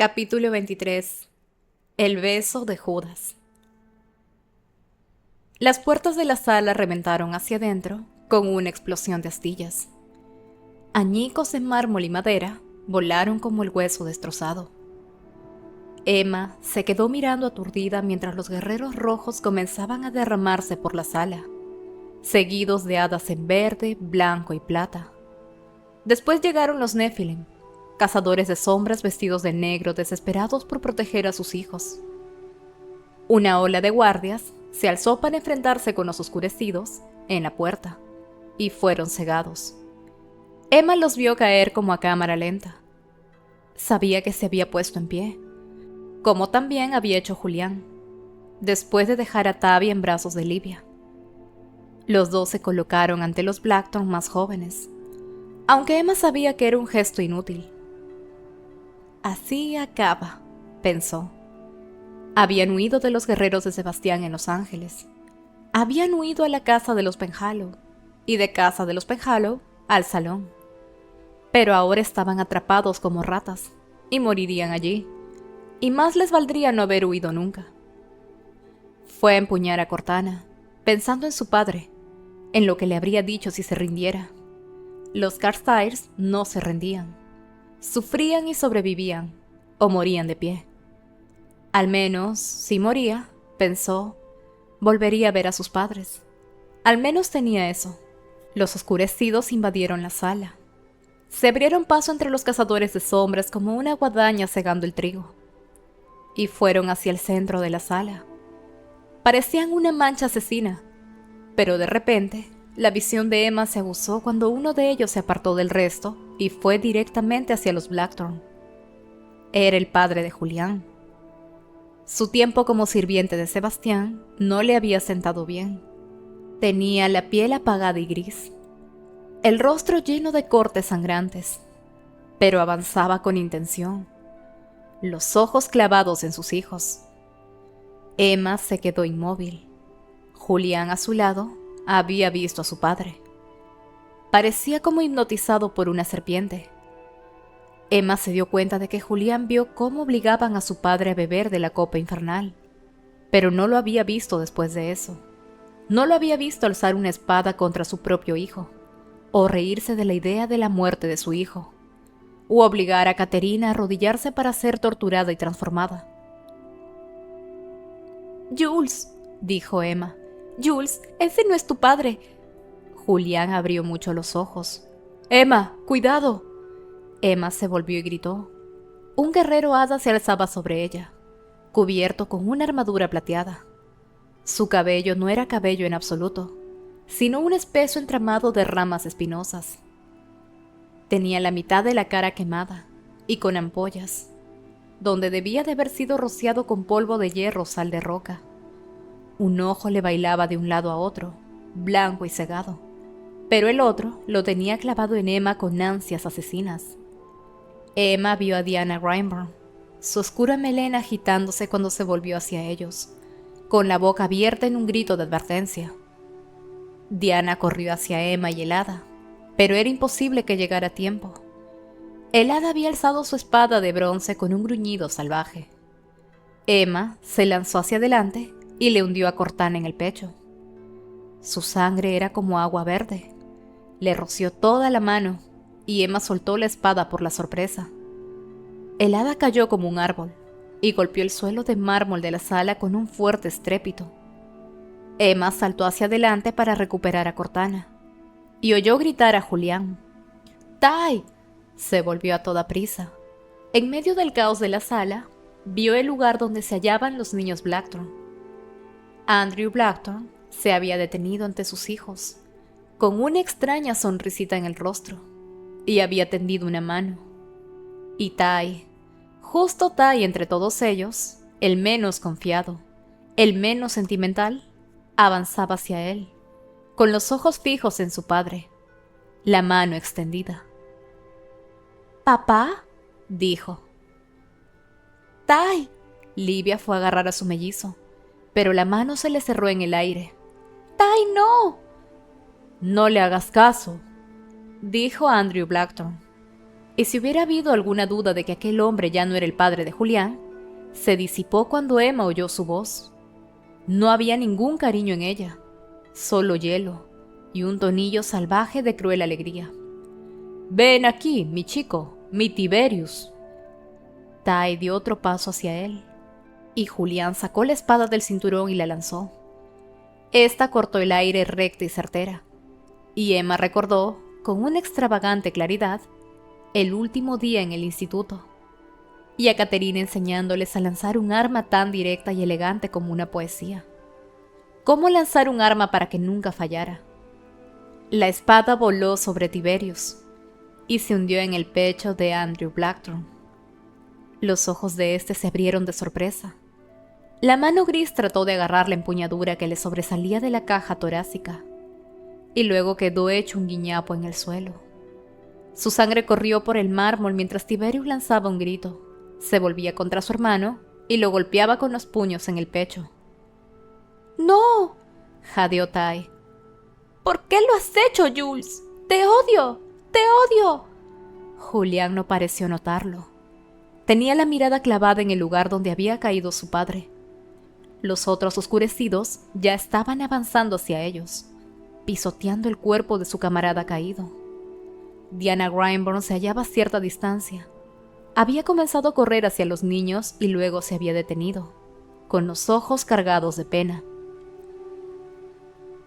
Capítulo 23. El beso de Judas. Las puertas de la sala reventaron hacia adentro con una explosión de astillas. Añicos de mármol y madera volaron como el hueso destrozado. Emma se quedó mirando aturdida mientras los guerreros rojos comenzaban a derramarse por la sala, seguidos de hadas en verde, blanco y plata. Después llegaron los Nephilim, cazadores de sombras vestidos de negro desesperados por proteger a sus hijos. Una ola de guardias se alzó para enfrentarse con los oscurecidos en la puerta, y fueron cegados. Emma los vio caer como a cámara lenta. Sabía que se había puesto en pie, como también había hecho Julián, después de dejar a Tavi en brazos de Livia. Los dos se colocaron ante los Blackthorn más jóvenes, aunque Emma sabía que era un gesto inútil. Así acaba, pensó. Habían huido de los guerreros de Sebastián en Los Ángeles. Habían huido a la casa de los Penhallow, y de casa de los Penhallow al salón. Pero ahora estaban atrapados como ratas, y morirían allí, y más les valdría no haber huido nunca. Fue a empuñar a Cortana, pensando en su padre, en lo que le habría dicho si se rindiera. Los Carstairs no se rendían. Sufrían y sobrevivían, o morían de pie. Al menos, si moría, pensó, volvería a ver a sus padres. Al menos tenía eso. Los oscurecidos invadieron la sala. Se abrieron paso entre los cazadores de sombras como una guadaña cegando el trigo. Y fueron hacia el centro de la sala. Parecían una mancha asesina, pero de repente, la visión de Emma se aguzó cuando uno de ellos se apartó del resto y fue directamente hacia los Blackthorn. Era el padre de Julián. Su tiempo como sirviente de Sebastián no le había sentado bien. Tenía la piel apagada y gris, el rostro lleno de cortes sangrantes, pero avanzaba con intención, los ojos clavados en sus hijos. Emma se quedó inmóvil. Julián a su lado había visto a su padre. Parecía como hipnotizado por una serpiente. Emma se dio cuenta de que Julián vio cómo obligaban a su padre a beber de la copa infernal, pero no lo había visto después de eso. No lo había visto alzar una espada contra su propio hijo, o reírse de la idea de la muerte de su hijo, o obligar a Caterina a arrodillarse para ser torturada y transformada. «Jules», dijo Emma. «Jules, ese no es tu padre». Julián abrió mucho los ojos. «Emma, cuidado». Emma se volvió y gritó. Un guerrero hada se alzaba sobre ella, cubierto con una armadura plateada. Su cabello no era cabello en absoluto, sino un espeso entramado de ramas espinosas. Tenía la mitad de la cara quemada y con ampollas, donde debía de haber sido rociado con polvo de hierro o sal de roca. Un ojo le bailaba de un lado a otro, blanco y cegado, pero el otro lo tenía clavado en Emma con ansias asesinas. Emma vio a Diana Grimburn, su oscura melena agitándose cuando se volvió hacia ellos, con la boca abierta en un grito de advertencia. Diana corrió hacia Emma y el hada, pero era imposible que llegara a tiempo. El hada había alzado su espada de bronce con un gruñido salvaje. Emma se lanzó hacia adelante y le hundió a Cortana en el pecho. Su sangre era como agua verde. Le roció toda la mano y Emma soltó la espada por la sorpresa. El hada cayó como un árbol y golpeó el suelo de mármol de la sala con un fuerte estrépito. Emma saltó hacia adelante para recuperar a Cortana y oyó gritar a Julián. «¡Tai!». Se volvió a toda prisa. En medio del caos de la sala, vio el lugar donde se hallaban los niños Blackthorn. Andrew Blackthorn se había detenido ante sus hijos, con una extraña sonrisita en el rostro, y había tendido una mano. Y Tai, justo Tai entre todos ellos, el menos confiado, el menos sentimental, avanzaba hacia él, con los ojos fijos en su padre, la mano extendida. «¿Papá?», dijo. «Tai». Livia fue a agarrar a su mellizo, pero la mano se le cerró en el aire. «Tai, no». «No le hagas caso», dijo Andrew Blackthorn. y si hubiera habido alguna duda de que aquel hombre ya no era el padre de Julián, se disipó cuando Emma oyó su voz. No había ningún cariño en ella, solo hielo y un tonillo salvaje de cruel alegría. «Ven aquí, mi chico, mi Tiberius». Ty dio otro paso hacia él, y Julián sacó la espada del cinturón y la lanzó. Esta cortó el aire recta y certera, y Emma recordó, con una extravagante claridad, el último día en el instituto, y a Caterina enseñándoles a lanzar un arma tan directa y elegante como una poesía. ¿Cómo lanzar un arma para que nunca fallara? La espada voló sobre Tiberius y se hundió en el pecho de Andrew Blackthorne. Los ojos de éste se abrieron de sorpresa. La mano gris trató de agarrar la empuñadura que le sobresalía de la caja torácica, y luego quedó hecho un guiñapo en el suelo. Su sangre corrió por el mármol mientras Tiberius lanzaba un grito, se volvía contra su hermano y lo golpeaba con los puños en el pecho. «¡No!», jadeó Ty. «¿Por qué lo has hecho, Jules? ¡Te odio! ¡Te odio!». Julián no pareció notarlo. Tenía la mirada clavada en el lugar donde había caído su padre. Los otros oscurecidos ya estaban avanzando hacia ellos, pisoteando el cuerpo de su camarada caído. Diana Grimborn se hallaba a cierta distancia. Había comenzado a correr hacia los niños y luego se había detenido, con los ojos cargados de pena.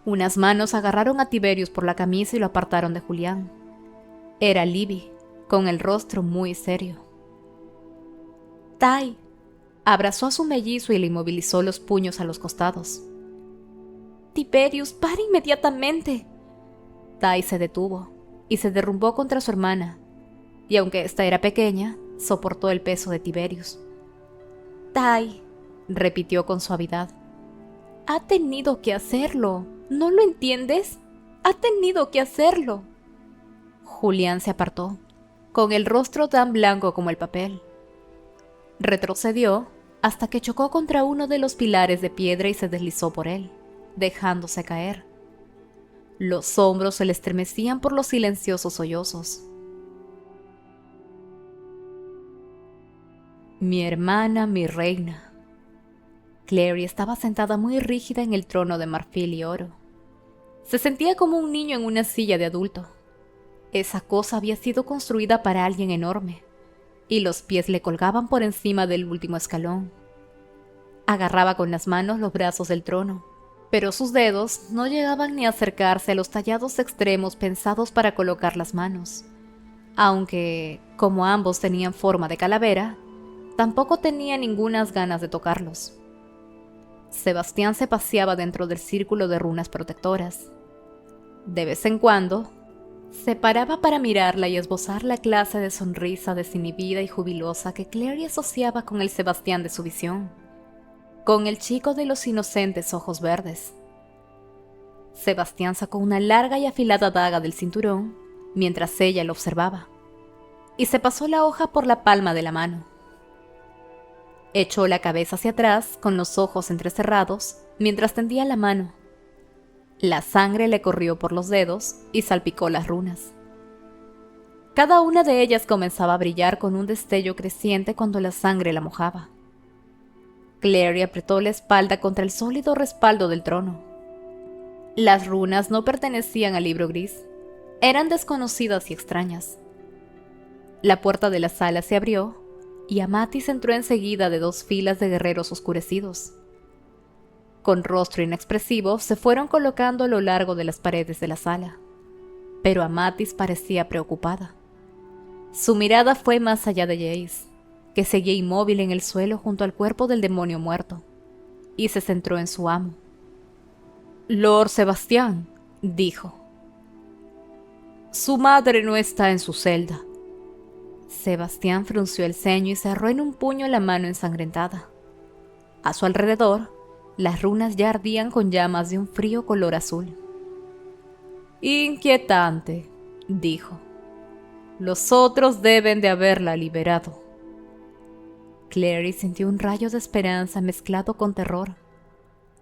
Unas manos agarraron a Tiberius por la camisa y lo apartaron de Julián. Era Libby, con el rostro muy serio. Ty abrazó a su mellizo y le inmovilizó los puños a los costados. «Tiberius, para inmediatamente». Ty se detuvo y se derrumbó contra su hermana, y aunque ésta era pequeña, soportó el peso de Tiberius. «Ty», repitió con suavidad, «ha tenido que hacerlo. ¿No lo entiendes? Ha tenido que hacerlo». Julián se apartó, con el rostro tan blanco como el papel. Retrocedió hasta que chocó contra uno de los pilares de piedra y se deslizó por él, dejándose caer. Los hombros se le estremecían por los silenciosos sollozos. «Mi hermana, mi reina». Clary estaba sentada muy rígida en el trono de marfil y oro. Se sentía como un niño en una silla de adulto. Esa cosa había sido construida para alguien enorme, y los pies le colgaban por encima del último escalón. Agarraba con las manos los brazos del trono, pero sus dedos no llegaban ni a acercarse a los tallados extremos pensados para colocar las manos, aunque, como ambos tenían forma de calavera, tampoco tenía ningunas ganas de tocarlos. Sebastián se paseaba dentro del círculo de runas protectoras. De vez en cuando, se paraba para mirarla y esbozar la clase de sonrisa desinhibida y jubilosa que Clary asociaba con el Sebastián de su visión, con el chico de los inocentes ojos verdes. Sebastián sacó una larga y afilada daga del cinturón mientras ella lo observaba, y se pasó la hoja por la palma de la mano. Echó la cabeza hacia atrás con los ojos entrecerrados mientras tendía la mano. La sangre le corrió por los dedos y salpicó las runas. Cada una de ellas comenzaba a brillar con un destello creciente cuando la sangre la mojaba. Clary apretó la espalda contra el sólido respaldo del trono. Las runas no pertenecían al libro gris, eran desconocidas y extrañas. La puerta de la sala se abrió y Amatis entró enseguida de 2 filas de guerreros oscurecidos. Con rostro inexpresivo se fueron colocando a lo largo de las paredes de la sala, pero Amatis parecía preocupada. Su mirada fue más allá de Jace, que seguía inmóvil en el suelo junto al cuerpo del demonio muerto, y se centró en su amo. «Lord Sebastián», dijo. «Su madre no está en su celda». Sebastián frunció el ceño y cerró en un puño la mano ensangrentada. A su alrededor, las runas ya ardían con llamas de un frío color azul. «Inquietante», dijo. «Los otros deben de haberla liberado». Clary sintió un rayo de esperanza mezclado con terror.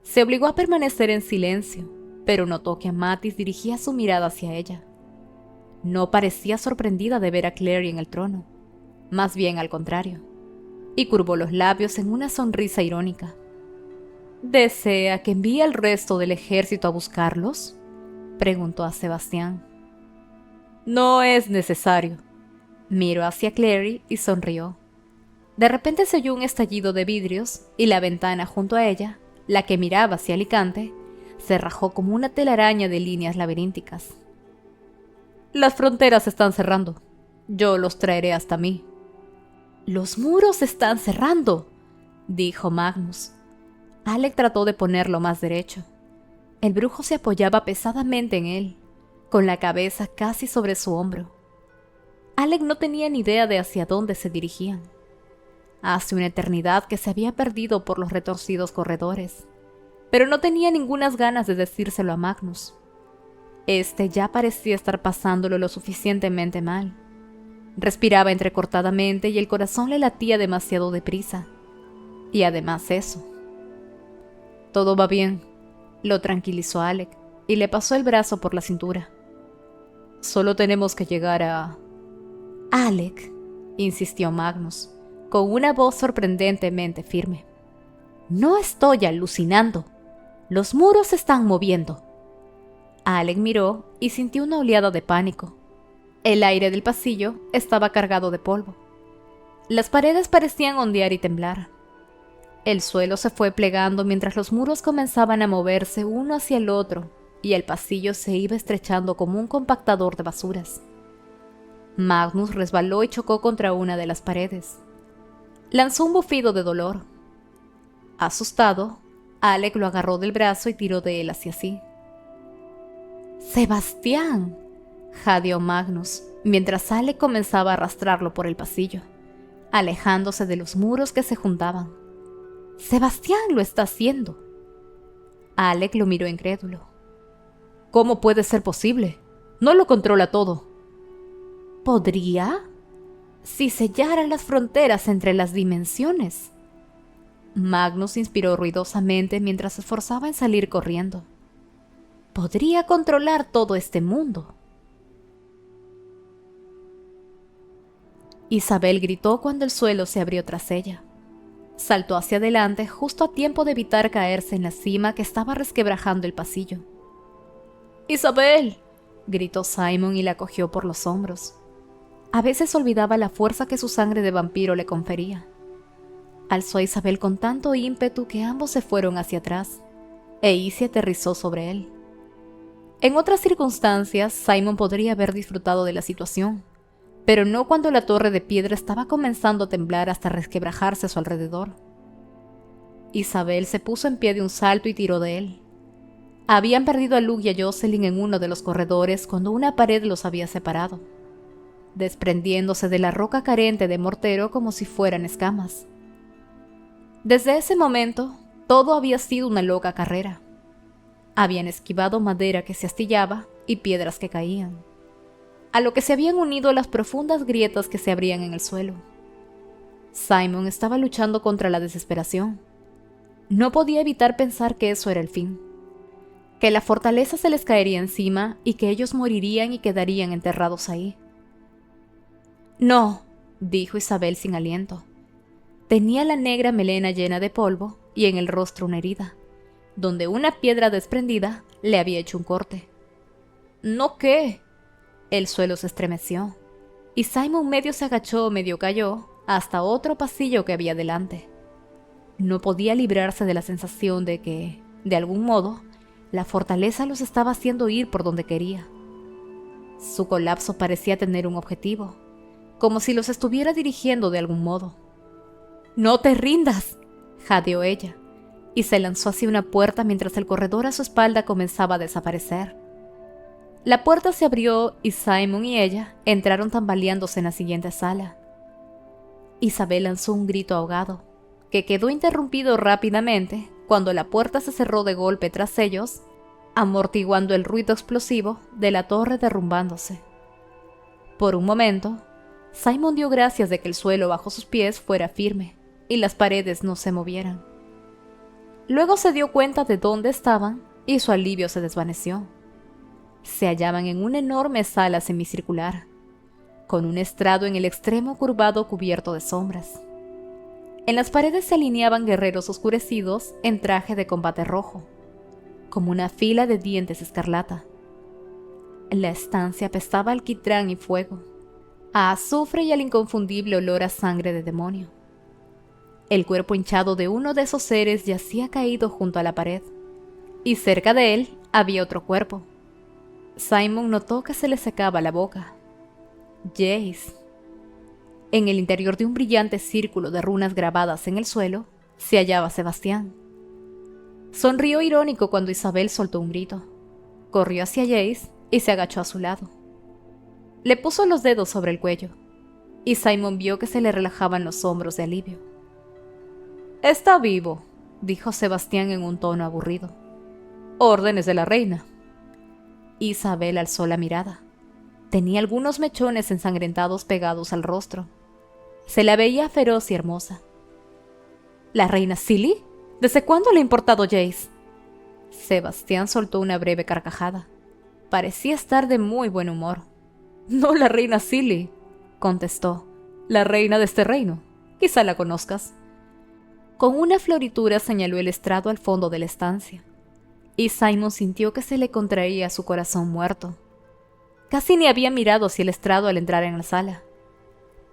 Se obligó a permanecer en silencio, pero notó que Amatis dirigía su mirada hacia ella. No parecía sorprendida de ver a Clary en el trono, más bien al contrario, y curvó los labios en una sonrisa irónica. ¿Desea que envíe al resto del ejército a buscarlos?, preguntó a Sebastián. No es necesario. Miró hacia Clary y sonrió. De repente se oyó un estallido de vidrios y la ventana junto a ella, la que miraba hacia Alicante, se rajó como una telaraña de líneas laberínticas. Las fronteras se están cerrando. Yo los traeré hasta mí. Los muros se están cerrando, dijo Magnus. Alec trató de ponerlo más derecho. El brujo se apoyaba pesadamente en él, con la cabeza casi sobre su hombro. Alec no tenía ni idea de hacia dónde se dirigían. Hace una eternidad que se había perdido por los retorcidos corredores, pero no tenía ningunas ganas de decírselo a Magnus. Este ya parecía estar pasándolo lo suficientemente mal. Respiraba entrecortadamente y el corazón le latía demasiado deprisa. Y además eso. Todo va bien, lo tranquilizó Alec y le pasó el brazo por la cintura. Solo tenemos que llegar a... Alec, insistió Magnus, con una voz sorprendentemente firme. No estoy alucinando. Los muros se están moviendo. Alec miró y sintió una oleada de pánico. El aire del pasillo estaba cargado de polvo. Las paredes parecían ondear y temblar. El suelo se fue plegando mientras los muros comenzaban a moverse uno hacia el otro y el pasillo se iba estrechando como un compactador de basuras. Magnus resbaló y chocó contra una de las paredes. Lanzó un bufido de dolor. Asustado, Alec lo agarró del brazo y tiró de él hacia sí. ¡Sebastián!, jadeó Magnus, mientras Alec comenzaba a arrastrarlo por el pasillo, alejándose de los muros que se juntaban. ¡Sebastián lo está haciendo! Alec lo miró incrédulo. ¿Cómo puede ser posible? No lo controla todo. ¿Podría? Si sellara las fronteras entre las dimensiones. Magnus inspiró ruidosamente mientras se esforzaba en salir corriendo. Podría controlar todo este mundo. Isabel gritó cuando el suelo se abrió tras ella. Saltó hacia adelante justo a tiempo de evitar caerse en la cima que estaba resquebrajando el pasillo. ¡Isabel!, gritó Simon y la cogió por los hombros. A veces olvidaba la fuerza que su sangre de vampiro le confería. Alzó a Isabel con tanto ímpetu que ambos se fueron hacia atrás, e Izzy aterrizó sobre él. En otras circunstancias, Simon podría haber disfrutado de la situación, pero no cuando la torre de piedra estaba comenzando a temblar hasta resquebrajarse a su alrededor. Isabel se puso en pie de un salto y tiró de él. Habían perdido a Luke y a Jocelyn en uno de los corredores cuando una pared los había separado, desprendiéndose de la roca carente de mortero como si fueran escamas. Desde ese momento, todo había sido una loca carrera. Habían esquivado madera que se astillaba y piedras que caían, a lo que se habían unido las profundas grietas que se abrían en el suelo. Simon estaba luchando contra la desesperación. No podía evitar pensar que eso era el fin, que la fortaleza se les caería encima y que ellos morirían y quedarían enterrados ahí. No, dijo Isabel sin aliento. Tenía la negra melena llena de polvo y en el rostro una herida, donde una piedra desprendida le había hecho un corte. ¿No qué? El suelo se estremeció, y Simon medio se agachó, medio cayó, hasta otro pasillo que había delante. No podía librarse de la sensación de que, de algún modo, la fortaleza los estaba haciendo ir por donde quería. Su colapso parecía tener un objetivo, como si los estuviera dirigiendo de algún modo. ¡No te rindas!, jadeó ella, y se lanzó hacia una puerta mientras el corredor a su espalda comenzaba a desaparecer. La puerta se abrió y Simon y ella entraron tambaleándose en la siguiente sala. Isabel lanzó un grito ahogado, que quedó interrumpido rápidamente cuando la puerta se cerró de golpe tras ellos, amortiguando el ruido explosivo de la torre derrumbándose. Por un momento, Simon dio gracias de que el suelo bajo sus pies fuera firme y las paredes no se movieran. Luego se dio cuenta de dónde estaban y su alivio se desvaneció. Se hallaban en una enorme sala semicircular, con un estrado en el extremo curvado cubierto de sombras. En las paredes se alineaban guerreros oscurecidos en traje de combate rojo, como una fila de dientes escarlata. La estancia apestaba a alquitrán y fuego, a azufre y al inconfundible olor a sangre de demonio. El cuerpo hinchado de uno de esos seres yacía caído junto a la pared, y cerca de él había otro cuerpo. Simon notó que se le secaba la boca. Jace. En el interior de un brillante círculo de runas grabadas en el suelo, se hallaba Sebastián. Sonrió irónico cuando Isabel soltó un grito. Corrió hacia Jace y se agachó a su lado. Le puso los dedos sobre el cuello, y Simon vio que se le relajaban los hombros de alivio. «Está vivo», dijo Sebastián en un tono aburrido. «Órdenes de la reina». Isabel alzó la mirada. Tenía algunos mechones ensangrentados pegados al rostro. Se la veía feroz y hermosa. ¿La reina Silly? ¿Desde cuándo le ha importado Jace? Sebastián soltó una breve carcajada. Parecía estar de muy buen humor. «No la reina Silly», contestó. «La reina de este reino. Quizá la conozcas». Con una floritura señaló el estrado al fondo de la estancia, y Simon sintió que se le contraía su corazón muerto. Casi ni había mirado hacia el estrado al entrar en la sala,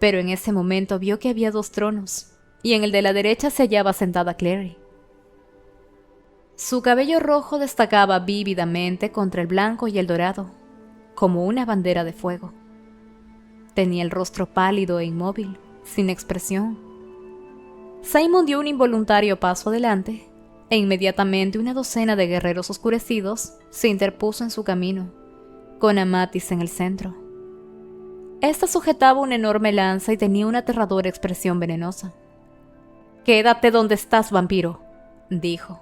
pero en ese momento vio que había 2 tronos, y en el de la derecha se hallaba sentada Clary. Su cabello rojo destacaba vívidamente contra el blanco y el dorado, como una bandera de fuego. Tenía el rostro pálido e inmóvil, sin expresión. Simon dio un involuntario paso adelante, e inmediatamente una docena de guerreros oscurecidos se interpuso en su camino, con Amatis en el centro. Esta sujetaba una enorme lanza y tenía una aterradora expresión venenosa. «Quédate donde estás, vampiro», dijo.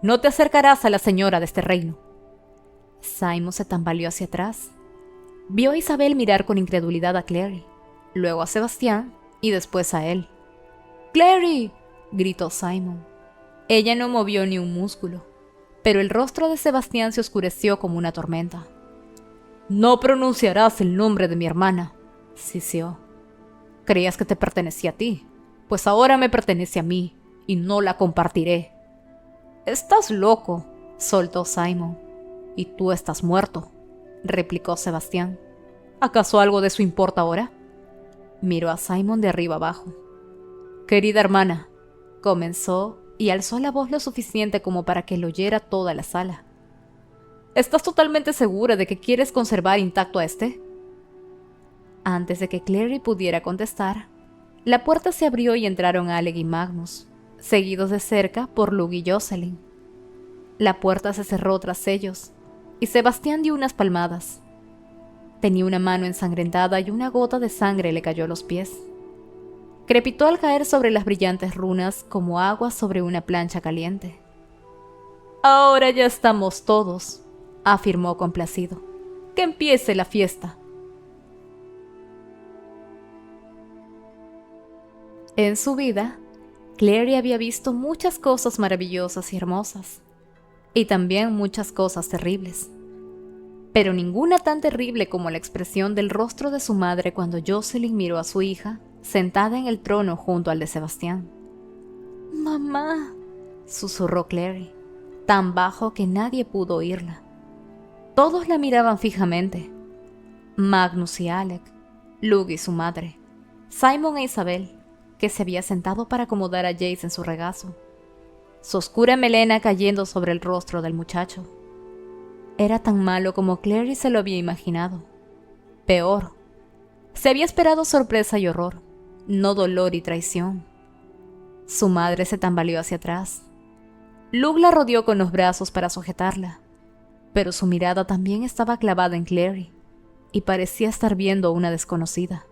«No te acercarás a la señora de este reino». Simon se tambaleó hacia atrás. Vio a Isabel mirar con incredulidad a Clary, luego a Sebastián y después a él. «¡Clary!», gritó Simon. Ella no movió ni un músculo, pero el rostro de Sebastián se oscureció como una tormenta. «No pronunciarás el nombre de mi hermana», siseó. «Creías que te pertenecía a ti, pues ahora me pertenece a mí, y no la compartiré». «Estás loco», soltó Simon. «Y tú estás muerto», replicó Sebastián. «¿Acaso algo de eso importa ahora?». Miró a Simon de arriba abajo. «Querida hermana», comenzó, y alzó la voz lo suficiente como para que lo oyera toda la sala. «¿Estás totalmente segura de que quieres conservar intacto a este?». Antes de que Clary pudiera contestar, la puerta se abrió y entraron Alec y Magnus, seguidos de cerca por Luke y Jocelyn. La puerta se cerró tras ellos, y Sebastián dio unas palmadas. Tenía una mano ensangrentada y una gota de sangre le cayó a los pies. Crepitó al caer sobre las brillantes runas como agua sobre una plancha caliente. «Ahora ya estamos todos», afirmó complacido. «Que empiece la fiesta». En su vida, Clary había visto muchas cosas maravillosas y hermosas, y también muchas cosas terribles, pero ninguna tan terrible como la expresión del rostro de su madre cuando Jocelyn miró a su hija sentada en el trono junto al de Sebastián. «Mamá», susurró Clary, tan bajo que nadie pudo oírla. Todos la miraban fijamente. Magnus y Alec, Luke y su madre, Simon e Isabel, que se había sentado para acomodar a Jace en su regazo, su oscura melena cayendo sobre el rostro del muchacho. Era tan malo como Clary se lo había imaginado. Peor. Se había esperado sorpresa y horror, no dolor y traición. Su madre se tambaleó hacia atrás. Luke la rodeó con los brazos para sujetarla, pero su mirada también estaba clavada en Clary, y parecía estar viendo a una desconocida.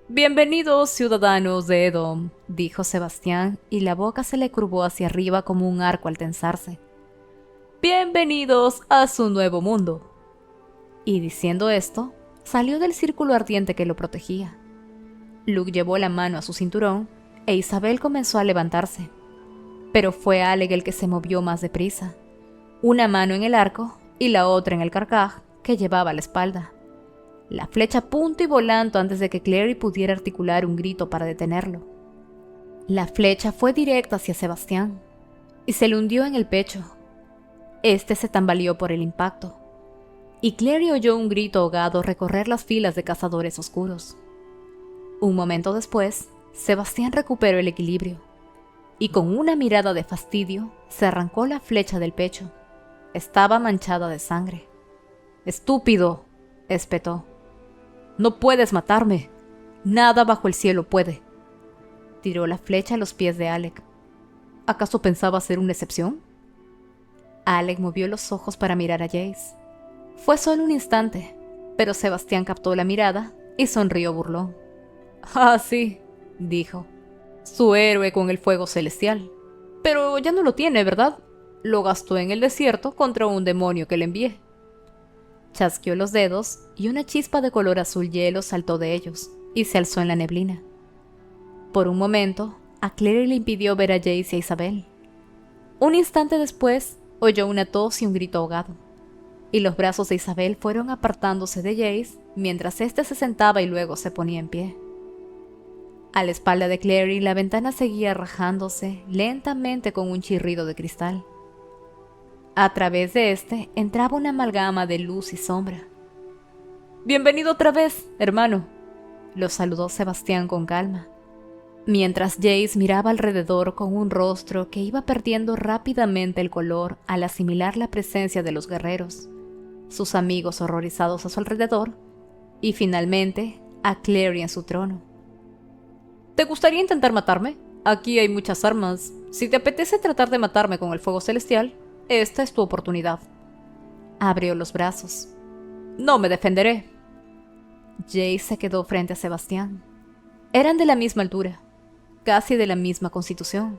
«Bienvenidos, ciudadanos de Edom», dijo Sebastián, y la boca se le curvó hacia arriba como un arco al tensarse. «Bienvenidos a su nuevo mundo». Y diciendo esto, salió del círculo ardiente que lo protegía. Luke llevó la mano a su cinturón, e Isabel comenzó a levantarse. Pero fue Alec el que se movió más deprisa, una mano en el arco y la otra en el carcaj que llevaba a la espalda. La flecha a punto y volando antes de que Clary pudiera articular un grito para detenerlo. La flecha fue directa hacia Sebastián y se le hundió en el pecho. Este se tambaleó por el impacto, y Clary oyó un grito ahogado recorrer las filas de cazadores oscuros. Un momento después, Sebastián recuperó el equilibrio, y con una mirada de fastidio, se arrancó la flecha del pecho. Estaba manchada de sangre. «¡Estúpido!», espetó. «No puedes matarme. Nada bajo el cielo puede». Tiró la flecha a los pies de Alec. ¿Acaso pensaba ser una excepción? Alec movió los ojos para mirar a Jace. Fue solo un instante, pero Sebastián captó la mirada y sonrió burlón. «Ah, sí», dijo. «Su héroe con el fuego celestial. Pero ya no lo tiene, ¿verdad? Lo gastó en el desierto contra un demonio que le envié». Chasqueó los dedos y una chispa de color azul hielo saltó de ellos y se alzó en la neblina. Por un momento, a Clary le impidió ver a Jace y a Isabel. Un instante después, oyó una tos y un grito ahogado, y los brazos de Isabel fueron apartándose de Jace mientras éste se sentaba y luego se ponía en pie. A la espalda de Clary, la ventana seguía rajándose lentamente con un chirrido de cristal. A través de este entraba una amalgama de luz y sombra. «Bienvenido otra vez, hermano», lo saludó Sebastián con calma, mientras Jace miraba alrededor con un rostro que iba perdiendo rápidamente el color al asimilar la presencia de los guerreros, sus amigos horrorizados a su alrededor, y finalmente a Clary en su trono. «¿Te gustaría intentar matarme? Aquí hay muchas armas. Si te apetece tratar de matarme con el fuego celestial, esta es tu oportunidad». Abrió los brazos. «No me defenderé». Jace se quedó frente a Sebastián. Eran de la misma altura, casi de la misma constitución,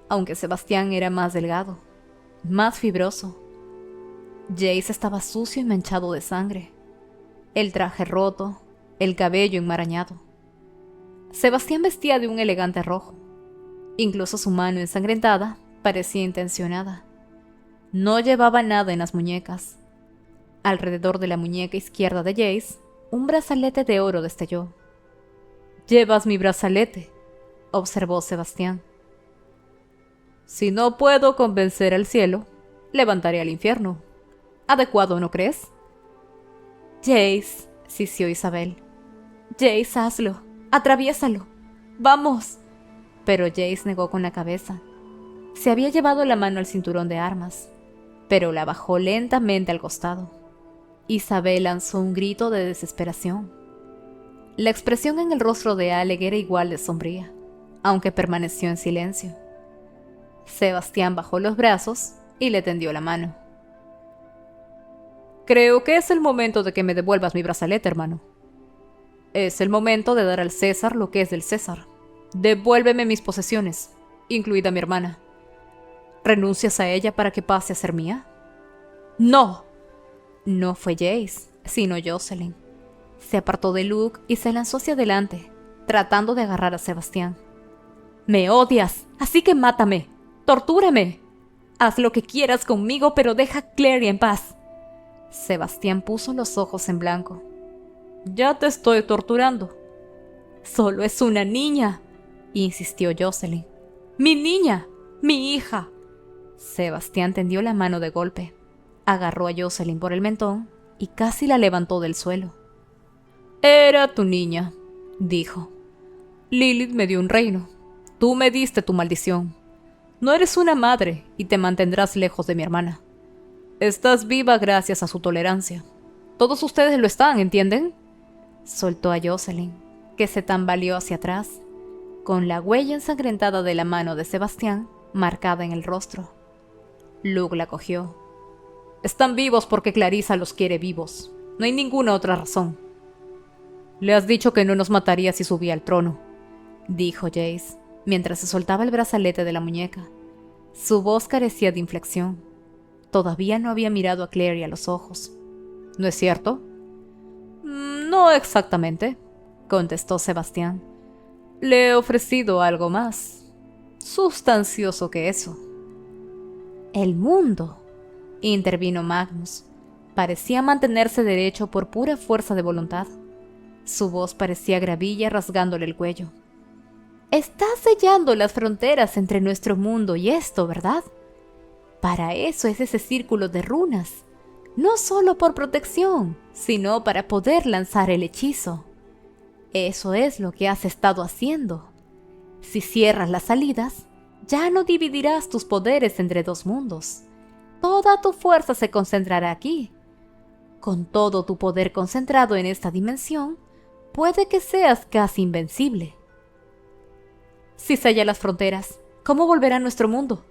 aunque Sebastián era más delgado, más fibroso. Jace estaba sucio y manchado de sangre, el traje roto, el cabello enmarañado. Sebastián vestía de un elegante rojo. Incluso su mano ensangrentada parecía intencionada. No llevaba nada en las muñecas. Alrededor de la muñeca izquierda de Jace, un brazalete de oro destelló. «¿Llevas mi brazalete?», observó Sebastián. «Si no puedo convencer al cielo, levantaré al infierno. ¿Adecuado, no crees?». «Jace», sisió Isabel. «Jace, hazlo. Atraviésalo. ¡Vamos!». Pero Jace negó con la cabeza. Se había llevado la mano al cinturón de armas, pero la bajó lentamente al costado. Isabel lanzó un grito de desesperación. La expresión en el rostro de Alec era igual de sombría, aunque permaneció en silencio. Sebastián bajó los brazos y le tendió la mano. «Creo que es el momento de que me devuelvas mi brazalete, hermano. Es el momento de dar al César lo que es del César. Devuélveme mis posesiones, incluida mi hermana. ¿Renuncias a ella para que pase a ser mía?». «¡No!». No fue Jace, sino Jocelyn. Se apartó de Luke y se lanzó hacia adelante, tratando de agarrar a Sebastián. «Me odias, así que mátame. ¡Tortúrame! Haz lo que quieras conmigo, pero deja a Clary en paz». Sebastián puso los ojos en blanco. «Ya te estoy torturando». «Solo es una niña», insistió Jocelyn. «¡Mi niña! ¡Mi hija!». Sebastián tendió la mano de golpe, agarró a Jocelyn por el mentón y casi la levantó del suelo. «Era tu niña», dijo. «Lilith me dio un reino. Tú me diste tu maldición. No eres una madre y te mantendrás lejos de mi hermana. Estás viva gracias a su tolerancia. Todos ustedes lo están, ¿entienden?». Soltó a Jocelyn, que se tambaleó hacia atrás, con la huella ensangrentada de la mano de Sebastián marcada en el rostro. Luke la cogió. «Están vivos porque Clarissa los quiere vivos. No hay ninguna otra razón». «Le has dicho que no nos mataría si subía al trono», dijo Jace, mientras se soltaba el brazalete de la muñeca. Su voz carecía de inflexión. Todavía no había mirado a Clary a los ojos. «¿No es cierto?». «No exactamente», contestó Sebastián. «Le he ofrecido algo más sustancioso que eso». «El mundo», intervino Magnus. Parecía mantenerse derecho por pura fuerza de voluntad. Su voz parecía gravilla rasgándole el cuello. Estás sellando las fronteras entre nuestro mundo y esto, ¿verdad? Para eso es ese círculo de runas. No solo por protección, sino para poder lanzar el hechizo. Eso es lo que has estado haciendo. Si cierras las salidas, ya no dividirás tus poderes entre dos mundos. Toda tu fuerza se concentrará aquí. Con todo tu poder concentrado en esta dimensión, puede que seas casi invencible. Si sella las fronteras, ¿cómo volverá a nuestro mundo?,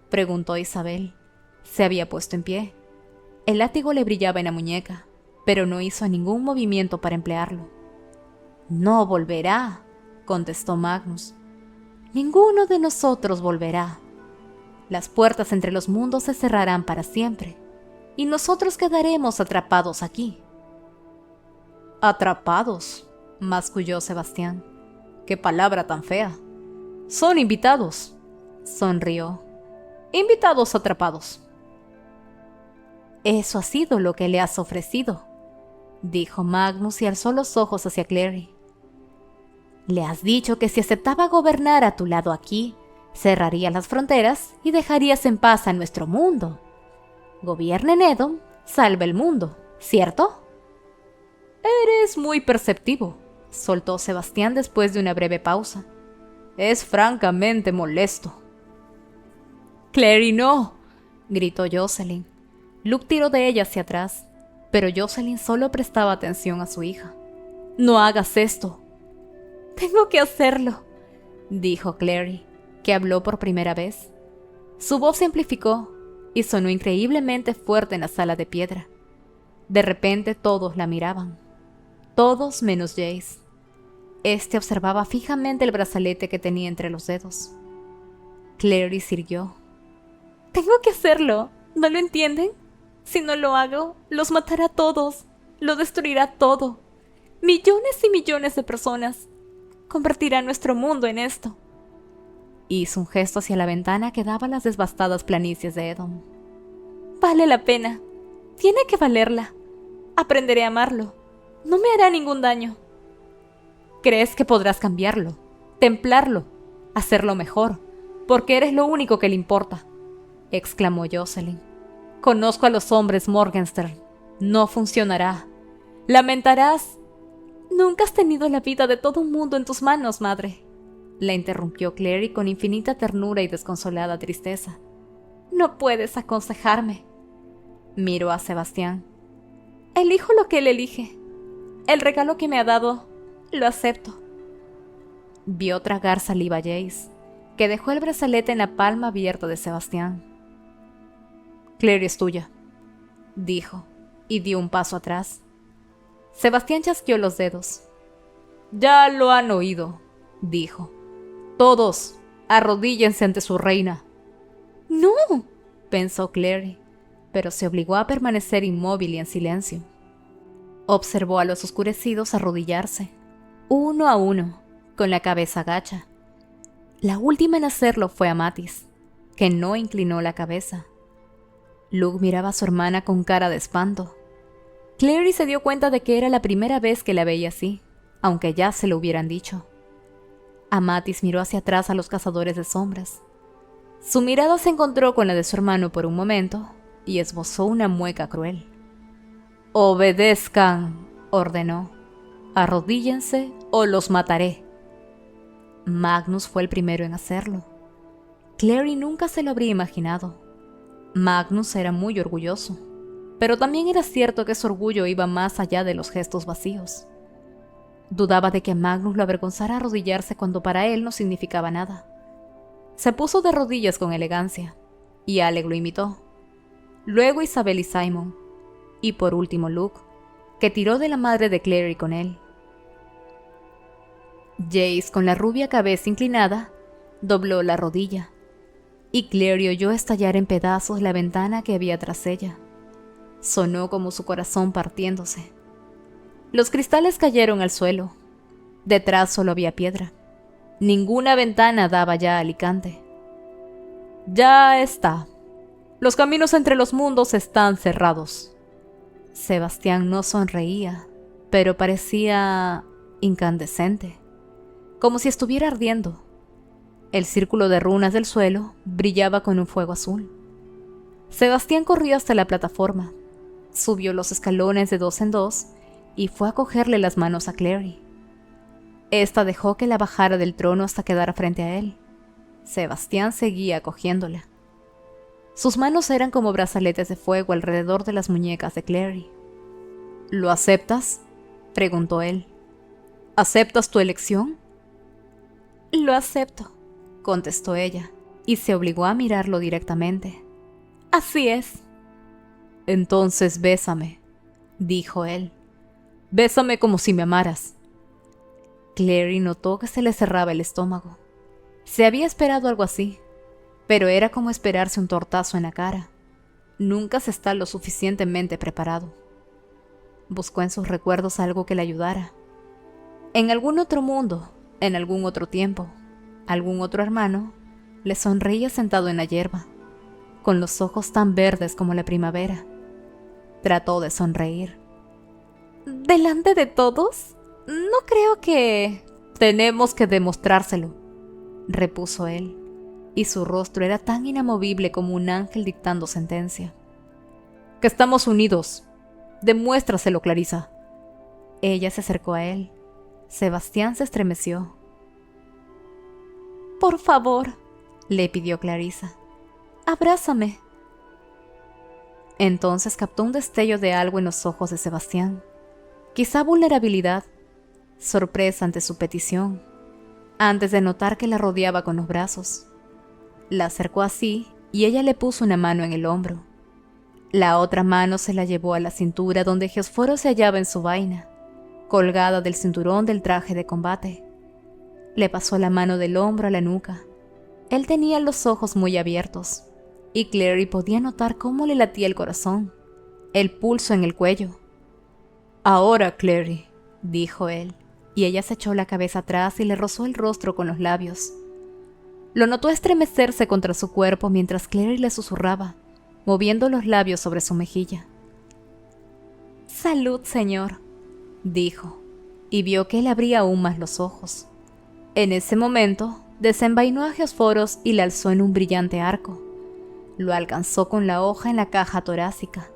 preguntó Isabel. Se había puesto en pie. El látigo le brillaba en la muñeca, pero no hizo ningún movimiento para emplearlo. No volverá, contestó Magnus. Ninguno de nosotros volverá. Las puertas entre los mundos se cerrarán para siempre, y nosotros quedaremos atrapados aquí. Atrapados, masculló Sebastián. ¡Qué palabra tan fea! Son invitados, sonrió. Invitados atrapados. Eso ha sido lo que le has ofrecido, dijo Magnus y alzó los ojos hacia Clary. Le has dicho que si aceptaba gobernar a tu lado aquí, cerraría las fronteras y dejarías en paz a nuestro mundo. Gobierna en Edom, salve el mundo, ¿cierto? Eres muy perceptivo, soltó Sebastián después de una breve pausa. Es francamente molesto. Clary, no, gritó Jocelyn. Luke tiró de ella hacia atrás, pero Jocelyn solo prestaba atención a su hija. No hagas esto. Tengo que hacerlo, dijo Clary, que habló por primera vez. Su voz se amplificó y sonó increíblemente fuerte en la sala de piedra. De repente todos la miraban. Todos menos Jace. Este observaba fijamente el brazalete que tenía entre los dedos. Clary siguió. Tengo que hacerlo, ¿no lo entienden? Si no lo hago, los matará a todos, lo destruirá todo. Millones y millones de personas. Convertirá nuestro mundo en esto. Hizo un gesto hacia la ventana que daba a las devastadas planicies de Edom. Vale la pena. Tiene que valerla. Aprenderé a amarlo. No me hará ningún daño. ¿Crees que podrás cambiarlo, templarlo, hacerlo mejor, porque eres lo único que le importa?, exclamó Jocelyn. Conozco a los hombres, Morgenstern. No funcionará. Lamentarás. Nunca has tenido la vida de todo un mundo en tus manos, madre, la interrumpió Clary con infinita ternura y desconsolada tristeza. No puedes aconsejarme. Miró a Sebastián. Elijo lo que él elige. El regalo que me ha dado, lo acepto. Vio tragar saliva a Jace, que dejó el brazalete en la palma abierta de Sebastián. Clary es tuya, dijo, y dio un paso atrás. Sebastián chasqueó los dedos. Ya lo han oído, dijo. Todos, arrodíllense ante su reina. No, pensó Clary, pero se obligó a permanecer inmóvil y en silencio. Observó a los oscurecidos arrodillarse, uno a uno, con la cabeza gacha. La última en hacerlo fue Amatis, que no inclinó la cabeza. Luke miraba a su hermana con cara de espanto. Clary se dio cuenta de que era la primera vez que la veía así, aunque ya se lo hubieran dicho. Amatis miró hacia atrás a los cazadores de sombras. Su mirada se encontró con la de su hermano por un momento y esbozó una mueca cruel. «Obedezcan», ordenó. «Arrodíllense o los mataré». Magnus fue el primero en hacerlo. Clary nunca se lo habría imaginado. Magnus era muy orgulloso, pero también era cierto que su orgullo iba más allá de los gestos vacíos. Dudaba de que a Magnus lo avergonzara arrodillarse cuando para él no significaba nada. Se puso de rodillas con elegancia, y Alec lo imitó. Luego Isabel y Simon, y por último Luke, que tiró de la madre de Clary con él. Jace, con la rubia cabeza inclinada, dobló la rodilla, y Clary oyó estallar en pedazos la ventana que había tras ella. Sonó como su corazón partiéndose. Los cristales cayeron al suelo. Detrás solo había piedra. Ninguna ventana daba ya a Alicante. «Ya está. Los caminos entre los mundos están cerrados. Sebastián no sonreía, pero parecía incandescente, como si estuviera ardiendo. El círculo de runas del suelo brillaba con un fuego azul. Sebastián corrió hasta la plataforma, subió los escalones de 2 en 2 y fue a cogerle las manos a Clary. Esta dejó que la bajara del trono hasta quedar frente a él. Sebastián seguía cogiéndola. Sus manos eran como brazaletes de fuego alrededor de las muñecas de Clary. ¿Lo aceptas?, preguntó él. ¿Aceptas tu elección? Lo acepto, contestó ella, y se obligó a mirarlo directamente. Así es. Entonces bésame, dijo él. Bésame como si me amaras. Clary notó que se le cerraba el estómago. Se había esperado algo así, pero era como esperarse un tortazo en la cara. Nunca se está lo suficientemente preparado. Buscó en sus recuerdos algo que le ayudara. En algún otro mundo, en algún otro tiempo, algún otro hermano le sonreía sentado en la hierba, con los ojos tan verdes como la primavera. Trató de sonreír. ¿Delante de todos? No creo que... Tenemos que demostrárselo, repuso él, y su rostro era tan inamovible como un ángel dictando sentencia. Que estamos unidos. Demuéstraselo, Clarissa. Ella se acercó a él. Sebastián se estremeció. Por favor, le pidió Clarissa. Abrázame. Entonces captó un destello de algo en los ojos de Sebastián. Quizá vulnerabilidad, sorpresa ante su petición, antes de notar que la rodeaba con los brazos. La acercó así y ella le puso una mano en el hombro. La otra mano se la llevó a la cintura donde Geosforo se hallaba en su vaina, colgada del cinturón del traje de combate. Le pasó la mano del hombro a la nuca. Él tenía los ojos muy abiertos, y Clary podía notar cómo le latía el corazón, el pulso en el cuello. Ahora, Clary, dijo él, y ella se echó la cabeza atrás y le rozó el rostro con los labios. Lo notó estremecerse contra su cuerpo mientras Clary le susurraba, moviendo los labios sobre su mejilla. «Salud, señor», dijo, y vio que él abría aún más los ojos. En ese momento, desenvainó a Geosforos y le alzó en un brillante arco. Lo alcanzó con la hoja en la caja torácica,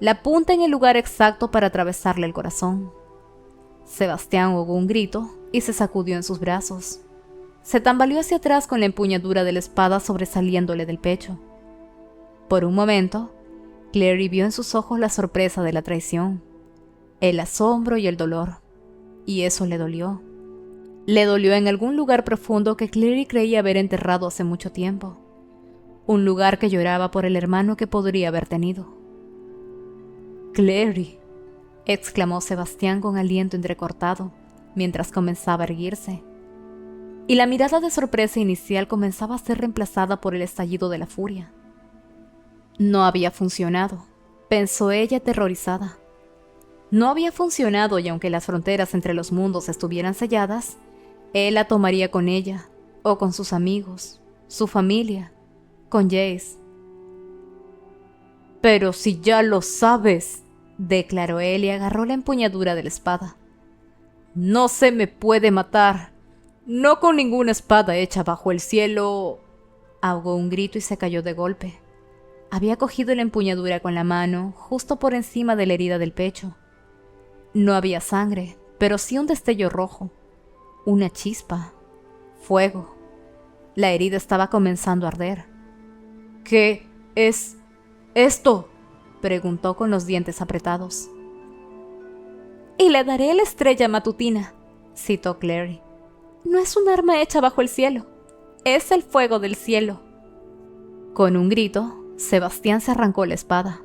la punta en el lugar exacto para atravesarle el corazón. Sebastián ahogó un grito y se sacudió en sus brazos. Se tambaleó hacia atrás con la empuñadura de la espada sobresaliéndole del pecho. Por un momento, Clary vio en sus ojos la sorpresa de la traición, el asombro y el dolor, y eso le dolió. Le dolió en algún lugar profundo que Clary creía haber enterrado hace mucho tiempo, un lugar que lloraba por el hermano que podría haber tenido. «Clary», exclamó Sebastián con aliento entrecortado, mientras comenzaba a erguirse. Y la mirada de sorpresa inicial comenzaba a ser reemplazada por el estallido de la furia. No había funcionado, pensó ella aterrorizada. No había funcionado y aunque las fronteras entre los mundos estuvieran selladas, él la tomaría con ella, o con sus amigos, su familia, con Jace. «Pero si ya lo sabes», declaró él y agarró la empuñadura de la espada. «No se me puede matar. No con ninguna espada hecha bajo el cielo». Ahogó un grito y se cayó de golpe. Había cogido la empuñadura con la mano, justo por encima de la herida del pecho. No había sangre, pero sí un destello rojo. Una chispa. Fuego. La herida estaba comenzando a arder. «¿Qué es esto?», preguntó con los dientes apretados. «Y le daré la estrella matutina», citó Clary. «No es un arma hecha bajo el cielo, es el fuego del cielo». Con un grito, Sebastián se arrancó la espada.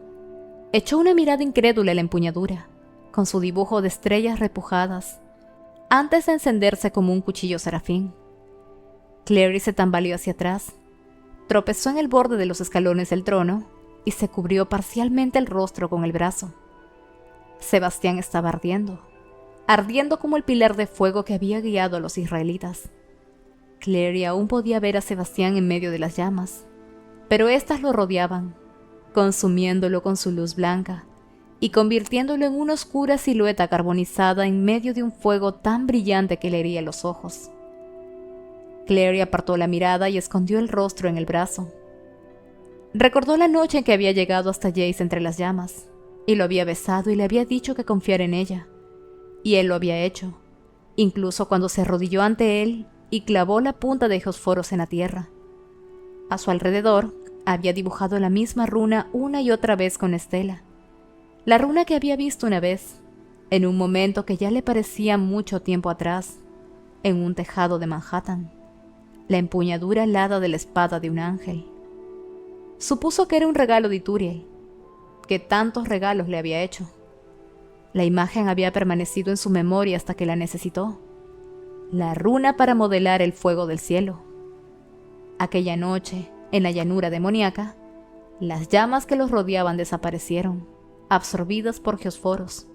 Echó una mirada incrédula a la empuñadura, con su dibujo de estrellas repujadas, antes de encenderse como un cuchillo serafín. Clary se tambaleó hacia atrás, tropezó en el borde de los escalones del trono y se cubrió parcialmente el rostro con el brazo. Sebastián estaba ardiendo como el pilar de fuego que había guiado a los israelitas. Clary aún podía ver a Sebastián en medio de las llamas, pero éstas lo rodeaban, consumiéndolo con su luz blanca y convirtiéndolo en una oscura silueta carbonizada en medio de un fuego tan brillante que le hería los ojos. Clary apartó la mirada y escondió el rostro en el brazo. Recordó la noche en que había llegado hasta Jace entre las llamas, y lo había besado y le había dicho que confiara en ella. Y él lo había hecho, incluso cuando se arrodilló ante él y clavó la punta de fósforos en la tierra. A su alrededor había dibujado la misma runa una y otra vez con Estela. La runa que había visto una vez, en un momento que ya le parecía mucho tiempo atrás, en un tejado de Manhattan. La empuñadura alada de la espada de un ángel. Supuso que era un regalo de Ithuriel, que tantos regalos le había hecho. La imagen había permanecido en su memoria hasta que la necesitó. La runa para modelar el fuego del cielo. Aquella noche, en la llanura demoníaca, las llamas que los rodeaban desaparecieron, absorbidas por geosforos.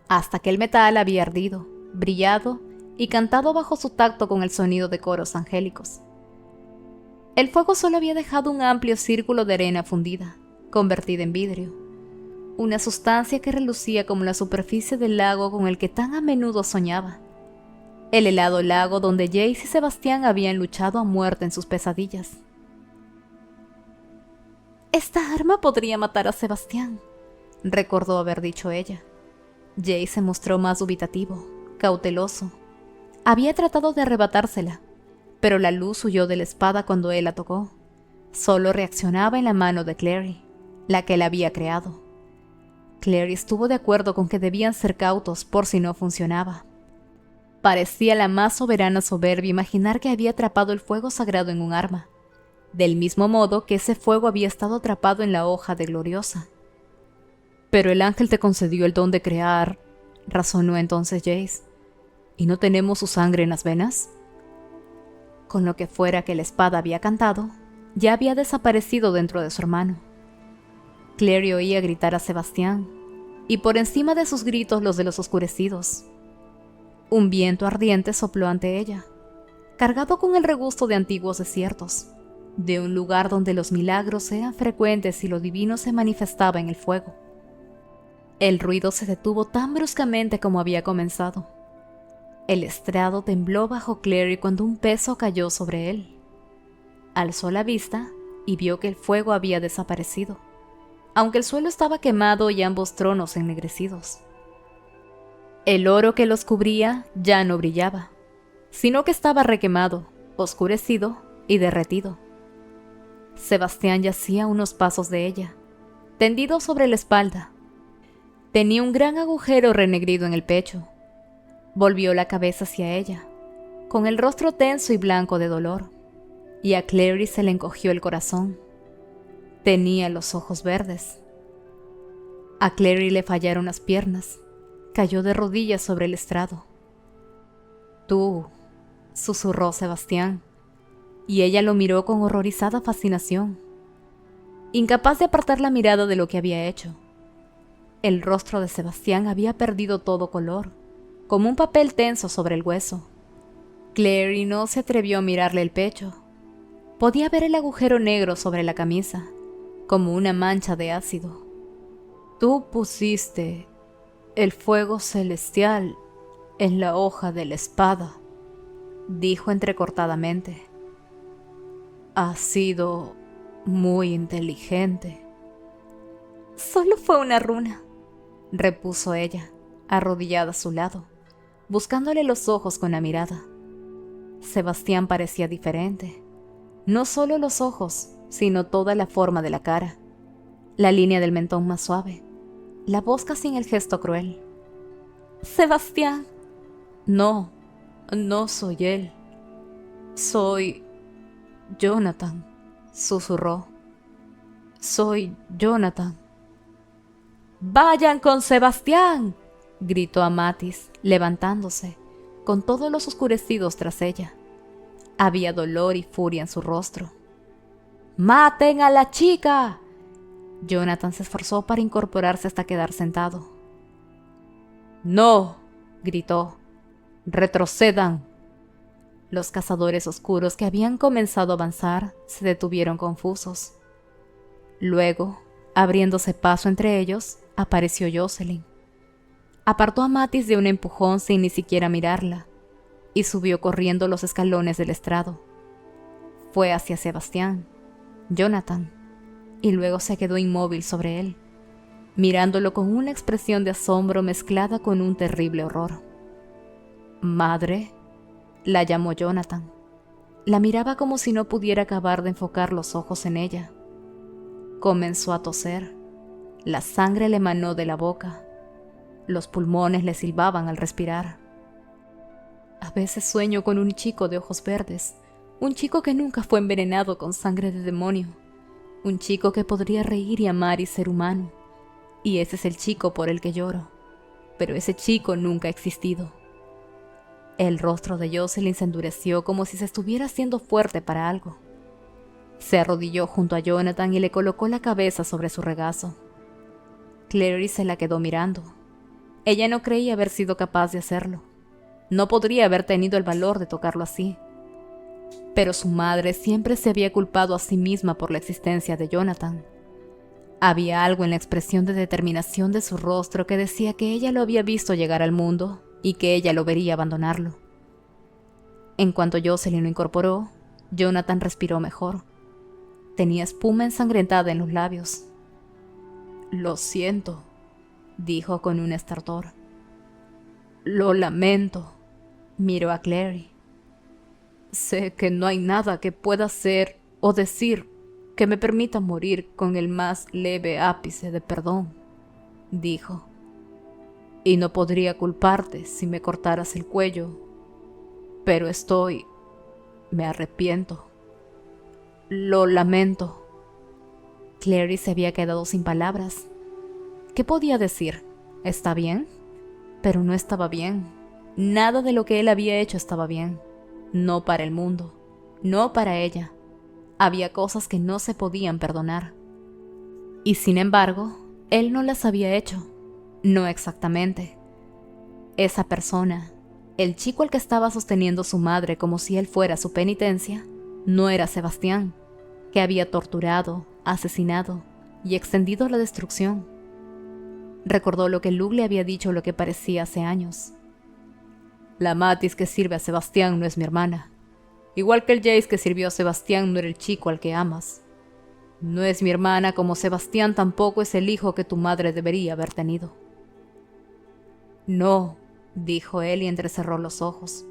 Hasta que el metal había ardido, brillado y cantado bajo su tacto con el sonido de coros angélicos. El fuego solo había dejado un amplio círculo de arena fundida, convertida en vidrio, una sustancia que relucía como la superficie del lago con el que tan a menudo soñaba, el helado lago donde Jace y Sebastián habían luchado a muerte en sus pesadillas. «Esta arma podría matar a Sebastián», recordó haber dicho ella. Jace se mostró más dubitativo, cauteloso. Había tratado de arrebatársela, pero la luz huyó de la espada cuando él la tocó. Solo reaccionaba en la mano de Clary, la que la había creado. Clary estuvo de acuerdo con que debían ser cautos por si no funcionaba. Parecía la más soberana soberbia imaginar que había atrapado el fuego sagrado en un arma, del mismo modo que ese fuego había estado atrapado en la hoja de Gloriosa. «Pero el ángel te concedió el don de crear», razonó entonces Jace, «¿y no tenemos su sangre en las venas?». Con lo que fuera que la espada había cantado, ya había desaparecido dentro de su hermano. Clary oía gritar a Sebastián, y por encima de sus gritos los de los oscurecidos. Un viento ardiente sopló ante ella, cargado con el regusto de antiguos desiertos, de un lugar donde los milagros eran frecuentes y lo divino se manifestaba en el fuego. El ruido se detuvo tan bruscamente como había comenzado. El estrado tembló bajo Clary cuando un peso cayó sobre él. Alzó la vista y vio que el fuego había desaparecido, aunque el suelo estaba quemado y ambos tronos ennegrecidos. El oro que los cubría ya no brillaba, sino que estaba requemado, oscurecido y derretido. Sebastián yacía a unos pasos de ella, tendido sobre la espalda. Tenía un gran agujero renegrido en el pecho. Volvió la cabeza hacia ella, con el rostro tenso y blanco de dolor, y a Clary se le encogió el corazón. Tenía los ojos verdes. A Clary le fallaron las piernas. Cayó de rodillas sobre el estrado. «Tú», susurró Sebastián, y ella lo miró con horrorizada fascinación, incapaz de apartar la mirada de lo que había hecho. El rostro de Sebastián había perdido todo color, como un papel tenso sobre el hueso. Clary no se atrevió a mirarle el pecho. Podía ver el agujero negro sobre la camisa, como una mancha de ácido. «Tú pusiste el fuego celestial en la hoja de la espada», dijo entrecortadamente. «Has sido muy inteligente». «Solo fue una runa», repuso ella, arrodillada a su lado, buscándole los ojos con la mirada. Sebastián parecía diferente. No solo los ojos, sino toda la forma de la cara, la línea del mentón más suave, la voz casi en el gesto cruel. «Sebastián». «No, no soy él. Soy Jonathan», susurró. «Soy Jonathan». «¡Vayan con Sebastián!», gritó Amatis, levantándose, con todos los oscurecidos tras ella. Había dolor y furia en su rostro. «¡Maten a la chica!». Jonathan se esforzó para incorporarse hasta quedar sentado. «¡No!», gritó. «¡Retrocedan!». Los cazadores oscuros que habían comenzado a avanzar se detuvieron confusos. Luego, abriéndose paso entre ellos, apareció Jocelyn. Apartó a Mathis de un empujón sin ni siquiera mirarla, y subió corriendo los escalones del estrado. Fue hacia Sebastián, Jonathan, y luego se quedó inmóvil sobre él, mirándolo con una expresión de asombro mezclada con un terrible horror. «Madre», la llamó Jonathan. La miraba como si no pudiera acabar de enfocar los ojos en ella. Comenzó a toser. La sangre le emanó de la boca. Los pulmones le silbaban al respirar. A veces sueño con un chico de ojos verdes, un chico que nunca fue envenenado con sangre de demonio, un chico que podría reír y amar y ser humano. Y ese es el chico por el que lloro. Pero ese chico nunca ha existido. El rostro de Jocelyn se endureció como si se estuviera haciendo fuerte para algo. Se arrodilló junto a Jonathan y le colocó la cabeza sobre su regazo. Clary se la quedó mirando. Ella no creía haber sido capaz de hacerlo. No podría haber tenido el valor de tocarlo así. Pero su madre siempre se había culpado a sí misma por la existencia de Jonathan. Había algo en la expresión de determinación de su rostro que decía que ella lo había visto llegar al mundo y que ella lo vería abandonarlo. En cuanto Jocelyn lo incorporó, Jonathan respiró mejor. Tenía espuma ensangrentada en los labios. «Lo siento», dijo con un estertor. «Lo lamento», miró a Clary. «Sé que no hay nada que pueda hacer o decir que me permita morir con el más leve ápice de perdón», dijo. «Y no podría culparte si me cortaras el cuello, pero me arrepiento. Lo lamento». Clary se había quedado sin palabras. ¿Qué podía decir? ¿Está bien? Pero no estaba bien. Nada de lo que él había hecho estaba bien. No para el mundo, no para ella. Había cosas que no se podían perdonar. Y sin embargo, él no las había hecho. No exactamente. Esa persona, el chico al que estaba sosteniendo su madre como si él fuera su penitencia, no era Sebastián, que había torturado, asesinado y extendido la destrucción. Recordó lo que Luke le había dicho, lo que parecía hace años. «La Mathis que sirve a Sebastián no es mi hermana. Igual que el Jace que sirvió a Sebastián no era el chico al que amas. No es mi hermana, como Sebastián tampoco es el hijo que tu madre debería haber tenido». «No», dijo él y entrecerró los ojos.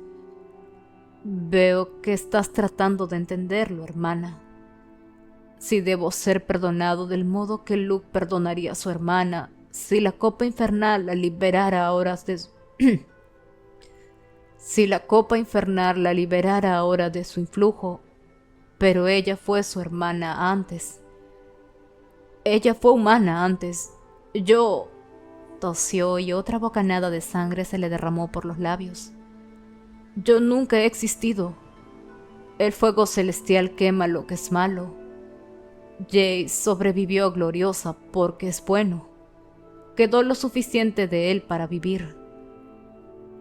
«Veo que estás tratando de entenderlo, hermana. Si debo ser perdonado del modo que Luke perdonaría a su hermana, si la copa infernal la liberara ahora de su... si la copa infernal la liberara ahora de su influjo, pero ella fue su hermana antes. Ella fue humana antes. Yo... Tosió y otra bocanada de sangre se le derramó por los labios. «Yo nunca he existido. El fuego celestial quema lo que es malo. Jace sobrevivió gloriosa porque es bueno. Quedó lo suficiente de él para vivir.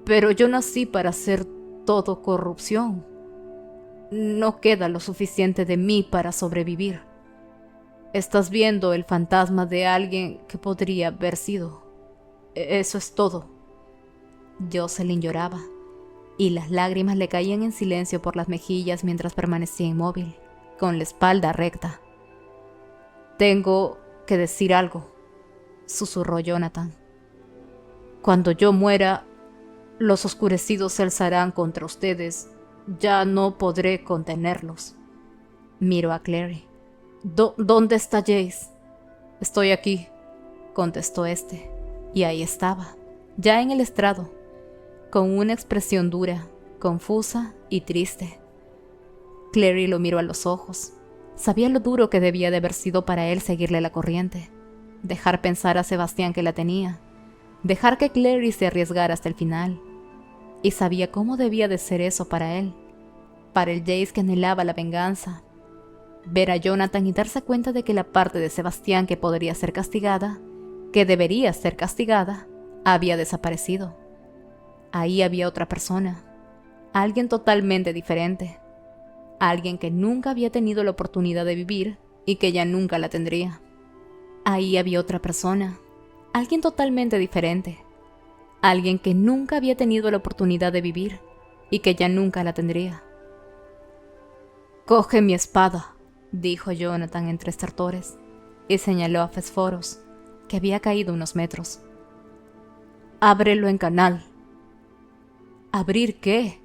Pero yo nací para ser todo corrupción. No queda lo suficiente de mí para sobrevivir. Estás viendo el fantasma de alguien que podría haber sido. Eso es todo». Jocelyn lloraba, y las lágrimas le caían en silencio por las mejillas mientras permanecía inmóvil, con la espalda recta. «Tengo que decir algo», susurró Jonathan. «Cuando yo muera, los oscurecidos se alzarán contra ustedes. Ya no podré contenerlos». Miró a Clary. ¿Dónde está Jace?» «Estoy aquí», contestó este, y ahí estaba, ya en el estrado, con una expresión dura, confusa y triste. Clary lo miró a los ojos. Sabía lo duro que debía de haber sido para él seguirle la corriente, dejar pensar a Sebastián que la tenía, dejar que Clary se arriesgara hasta el final. Y sabía cómo debía de ser eso para él, para el Jace que anhelaba la venganza. Ver a Jonathan y darse cuenta de que la parte de Sebastián que podría ser castigada, que debería ser castigada, había desaparecido. Ahí había otra persona, alguien totalmente diferente, alguien que nunca había tenido la oportunidad de vivir y que ya nunca la tendría. Ahí había otra persona, alguien totalmente diferente, alguien que nunca había tenido la oportunidad de vivir y que ya nunca la tendría. «Coge mi espada», dijo Jonathan entre estertores, y señaló a Fesforos, que había caído unos metros. «Ábrelo en canal». «¿Abrir qué?»,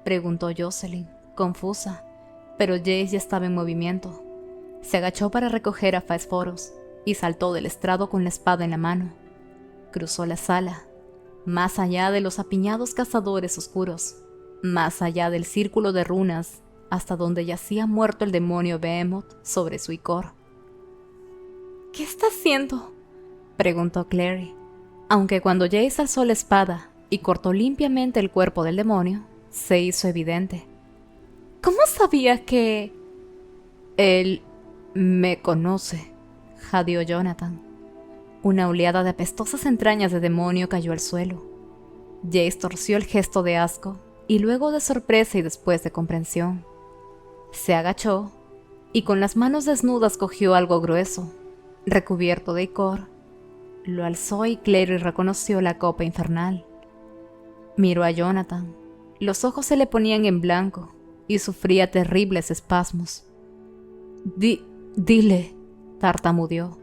preguntó Jocelyn, confusa, pero Jace ya estaba en movimiento. Se agachó para recoger a Fesforos y saltó del estrado con la espada en la mano. Cruzó la sala, más allá de los apiñados cazadores oscuros, más allá del círculo de runas, hasta donde yacía muerto el demonio Behemoth sobre su icor. «¿Qué está haciendo?», preguntó Clary, aunque cuando Jace alzó la espada y cortó limpiamente el cuerpo del demonio, se hizo evidente. «¿Cómo sabía que...?» «Él me conoce», jadeó Jonathan. Una oleada de apestosas entrañas de demonio cayó al suelo. Jace torció el gesto de asco y luego de sorpresa y después de comprensión. Se agachó y con las manos desnudas cogió algo grueso, recubierto de icor. Lo alzó y Clary reconoció la copa infernal. Miró a Jonathan. Los ojos se le ponían en blanco y sufría terribles espasmos. Dile, tartamudeó.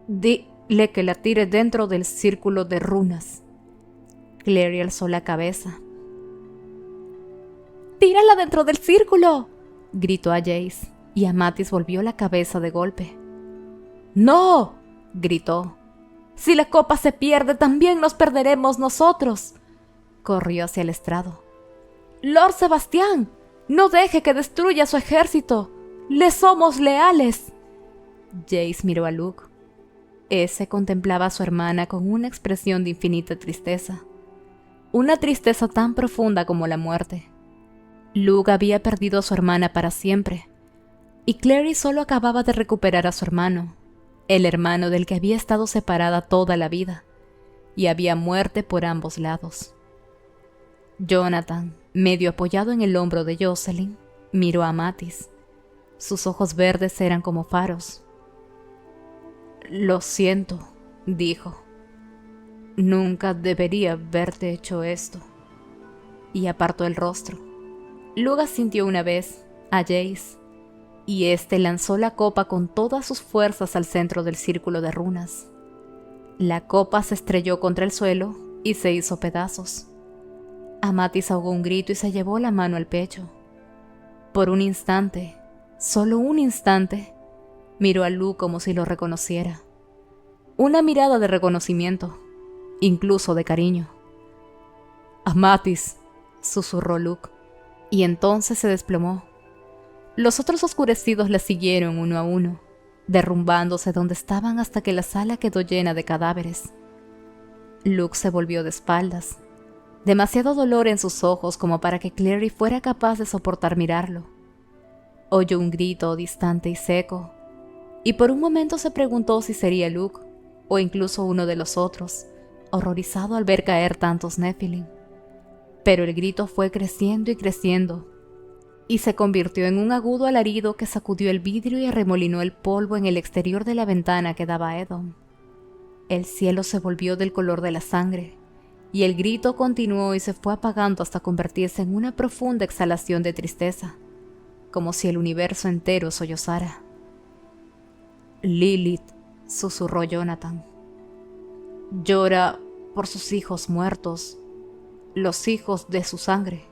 Dile que la tire dentro del círculo de runas». Clary alzó la cabeza. «¡Tírala dentro del círculo!», gritó a Jace, y Amatis volvió la cabeza de golpe. «¡No!», gritó. «Si la copa se pierde, también nos perderemos nosotros». Corrió hacia el estrado. «Lord Sebastián, no deje que destruya su ejército. ¡Le somos leales!». Jace miró a Luke. Ese contemplaba a su hermana con una expresión de infinita tristeza. Una tristeza tan profunda como la muerte. Luke había perdido a su hermana para siempre, y Clary solo acababa de recuperar a su hermano, el hermano del que había estado separada toda la vida, y había muerte por ambos lados. Jonathan, medio apoyado en el hombro de Jocelyn, miró a Amatis. Sus ojos verdes eran como faros. «Lo siento», dijo. «Nunca debería haberte hecho esto». Y apartó el rostro. Luke sintió una vez a Jace, y éste lanzó la copa con todas sus fuerzas al centro del círculo de runas. La copa se estrelló contra el suelo y se hizo pedazos. Amatis ahogó un grito y se llevó la mano al pecho. Por un instante, solo un instante, miró a Luke como si lo reconociera. Una mirada de reconocimiento, incluso de cariño. «Amatis», susurró Luke, y entonces se desplomó. Los otros oscurecidos la siguieron uno a uno, derrumbándose donde estaban hasta que la sala quedó llena de cadáveres. Luke se volvió de espaldas, demasiado dolor en sus ojos como para que Clary fuera capaz de soportar mirarlo. Oyó un grito distante y seco, y por un momento se preguntó si sería Luke, o incluso uno de los otros, horrorizado al ver caer tantos Nephilim. Pero el grito fue creciendo y creciendo, y se convirtió en un agudo alarido que sacudió el vidrio y arremolinó el polvo en el exterior de la ventana que daba a Edom. El cielo se volvió del color de la sangre, y el grito continuó y se fue apagando hasta convertirse en una profunda exhalación de tristeza, como si el universo entero sollozara. «Lilith», susurró Jonathan. «Llora por sus hijos muertos, los hijos de su sangre.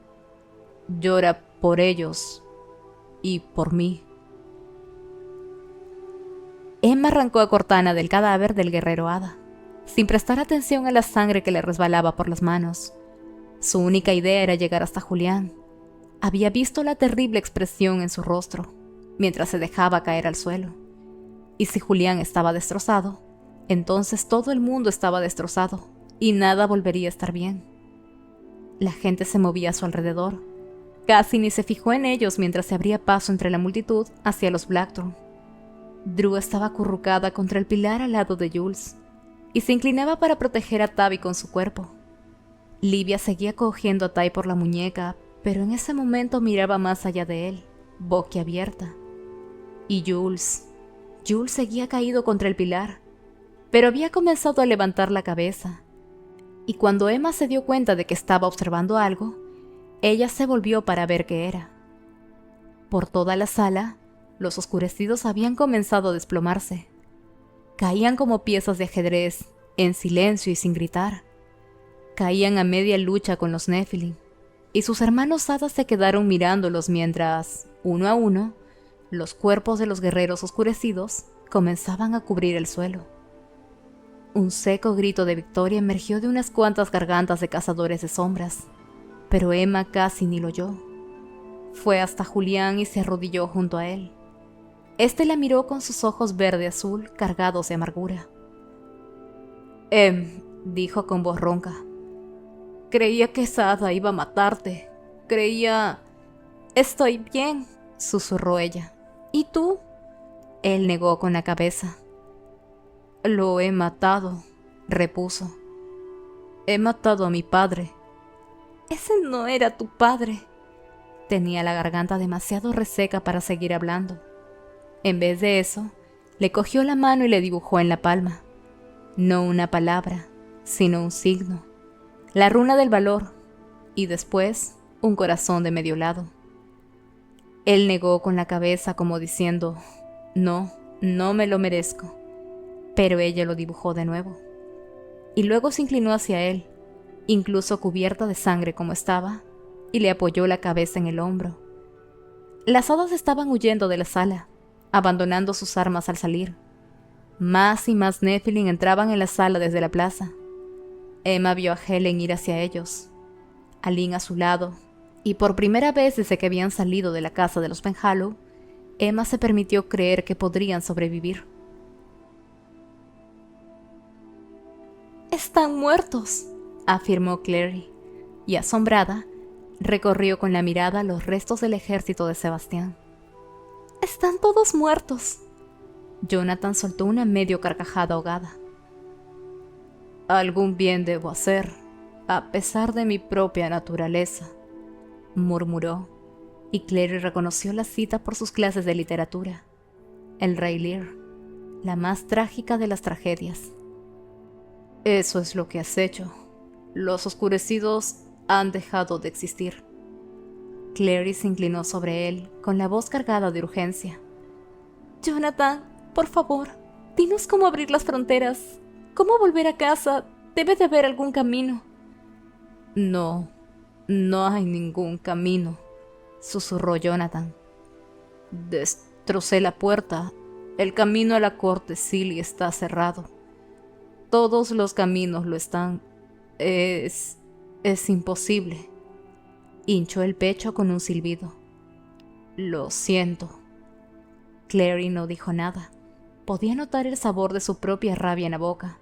Llora por ellos y por mí». Emma arrancó a Cortana del cadáver del guerrero hada, sin prestar atención a la sangre que le resbalaba por las manos. Su única idea era llegar hasta Julián. Había visto la terrible expresión en su rostro, mientras se dejaba caer al suelo. Y si Julián estaba destrozado, entonces todo el mundo estaba destrozado, y nada volvería a estar bien. La gente se movía a su alrededor. Casi ni se fijó en ellos mientras se abría paso entre la multitud hacia los Blackthorn. Drew estaba acurrucada contra el pilar al lado de Jules, y se inclinaba para proteger a Tabby con su cuerpo. Livia seguía cogiendo a Ty por la muñeca, pero en ese momento miraba más allá de él, boquiabierta. Y Jules seguía caído contra el pilar, pero había comenzado a levantar la cabeza. Y cuando Emma se dio cuenta de que estaba observando algo, ella se volvió para ver qué era. Por toda la sala, los oscurecidos habían comenzado a desplomarse. Caían como piezas de ajedrez, en silencio y sin gritar. Caían a media lucha con los Nephilim, y sus hermanos hadas se quedaron mirándolos mientras, uno a uno, los cuerpos de los guerreros oscurecidos comenzaban a cubrir el suelo. Un seco grito de victoria emergió de unas cuantas gargantas de cazadores de sombras, pero Emma casi ni lo oyó. Fue hasta Julián y se arrodilló junto a él. Este la miró con sus ojos verde-azul cargados de amargura. Dijo con voz ronca. Creía que esa hada iba a matarte. Creía... Estoy bien, susurró ella. ¿Y tú? Él negó con la cabeza. Lo he matado, repuso. He matado a mi padre. Ese no era tu padre. Tenía la garganta demasiado reseca para seguir hablando. En vez de eso, le cogió la mano y le dibujó en la palma. No una palabra, sino un signo. La runa del valor, y después un corazón de medio lado. Él negó con la cabeza como diciendo, no me lo merezco. Pero ella lo dibujó de nuevo. Y luego se inclinó hacia él, incluso cubierta de sangre como estaba, y le apoyó la cabeza en el hombro. Las hadas estaban huyendo de la sala, abandonando sus armas al salir. Más y más Nephilim entraban en la sala desde la plaza. Emma vio a Helen ir hacia ellos, a Lynn a su lado, y por primera vez desde que habían salido de la casa de los Penhallow, Emma se permitió creer que podrían sobrevivir. «Están muertos», afirmó Clary, y asombrada, recorrió con la mirada los restos del ejército de Sebastián. «Están todos muertos». Jonathan soltó una medio carcajada ahogada. «Algún bien debo hacer, a pesar de mi propia naturaleza», murmuró, y Clary reconoció la cita por sus clases de literatura. El Rey Lear, la más trágica de las tragedias. «Eso es lo que has hecho. Los oscurecidos han dejado de existir». Clary se inclinó sobre él, con la voz cargada de urgencia. «Jonathan, por favor, dinos cómo abrir las fronteras. ¿Cómo volver a casa? Debe de haber algún camino». No hay ningún camino», susurró Jonathan. «Destrocé la puerta. El camino a la corte Silly está cerrado. Todos los caminos lo están. Es imposible». Hinchó el pecho con un silbido. «Lo siento». Clary no dijo nada. Podía notar el sabor de su propia rabia en la boca.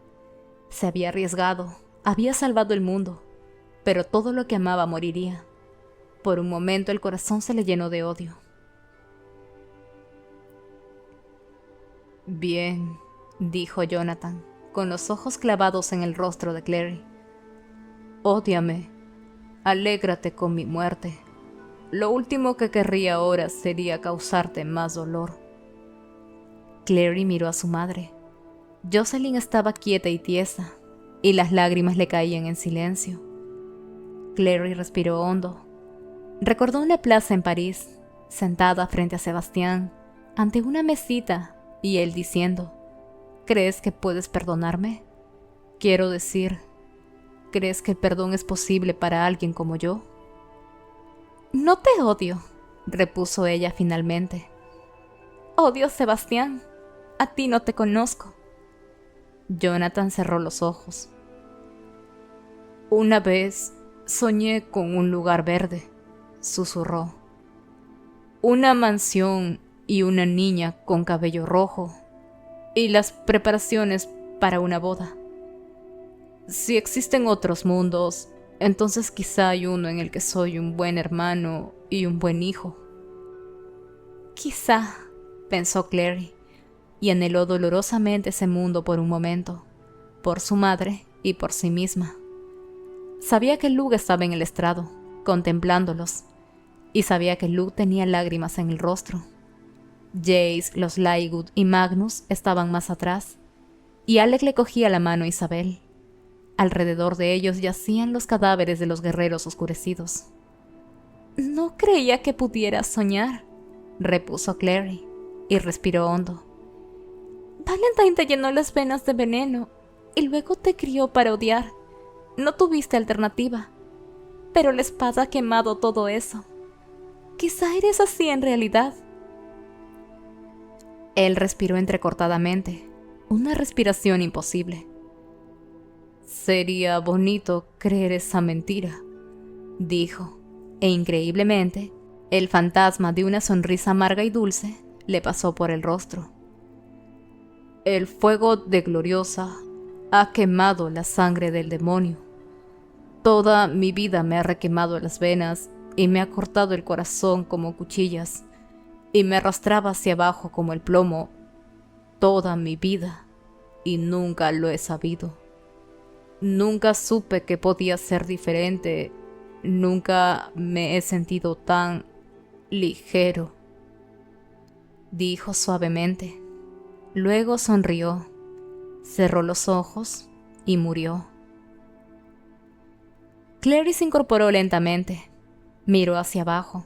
Se había arriesgado, había salvado el mundo, pero todo lo que amaba moriría. Por un momento el corazón se le llenó de odio. «Bien», dijo Jonathan, con los ojos clavados en el rostro de Clary. «Ódiame. Alégrate con mi muerte. Lo último que querría ahora sería causarte más dolor». Clary miró a su madre. Jocelyn estaba quieta y tiesa, y las lágrimas le caían en silencio. Clary respiró hondo. Recordó una plaza en París, sentada frente a Sebastián, ante una mesita, y él diciendo, «¿Crees que puedes perdonarme? Quiero decir, ¿crees que el perdón es posible para alguien como yo?» «No te odio», repuso ella finalmente. «Odio a Sebastián. A ti no te conozco». Jonathan cerró los ojos. «Una vez soñé con un lugar verde», susurró. «Una mansión y una niña con cabello rojo, y las preparaciones para una boda. Si existen otros mundos, entonces quizá hay uno en el que soy un buen hermano y un buen hijo». «Quizá», pensó Clary, y anheló dolorosamente ese mundo por un momento, por su madre y por sí misma. Sabía que Luke estaba en el estrado, contemplándolos, y sabía que Luke tenía lágrimas en el rostro. Jace, los Lygood y Magnus estaban más atrás, y Alec le cogía la mano a Isabel. Alrededor de ellos yacían los cadáveres de los guerreros oscurecidos. «No creía que pudieras soñar», repuso Clary, y respiró hondo. «Valentine te llenó las venas de veneno, y luego te crió para odiar. No tuviste alternativa, pero la espada ha quemado todo eso. Quizá eres así en realidad». Él respiró entrecortadamente, una respiración imposible. «Sería bonito creer esa mentira», dijo, e increíblemente, el fantasma de una sonrisa amarga y dulce le pasó por el rostro. «El fuego de Gloriosa ha quemado la sangre del demonio. Toda mi vida me ha requemado las venas y me ha cortado el corazón como cuchillas, y me arrastraba hacia abajo como el plomo toda mi vida, y nunca lo he sabido. Nunca supe que podía ser diferente, nunca me he sentido tan ligero», dijo suavemente. Luego sonrió, cerró los ojos y murió. Clary se incorporó lentamente. Miró hacia abajo.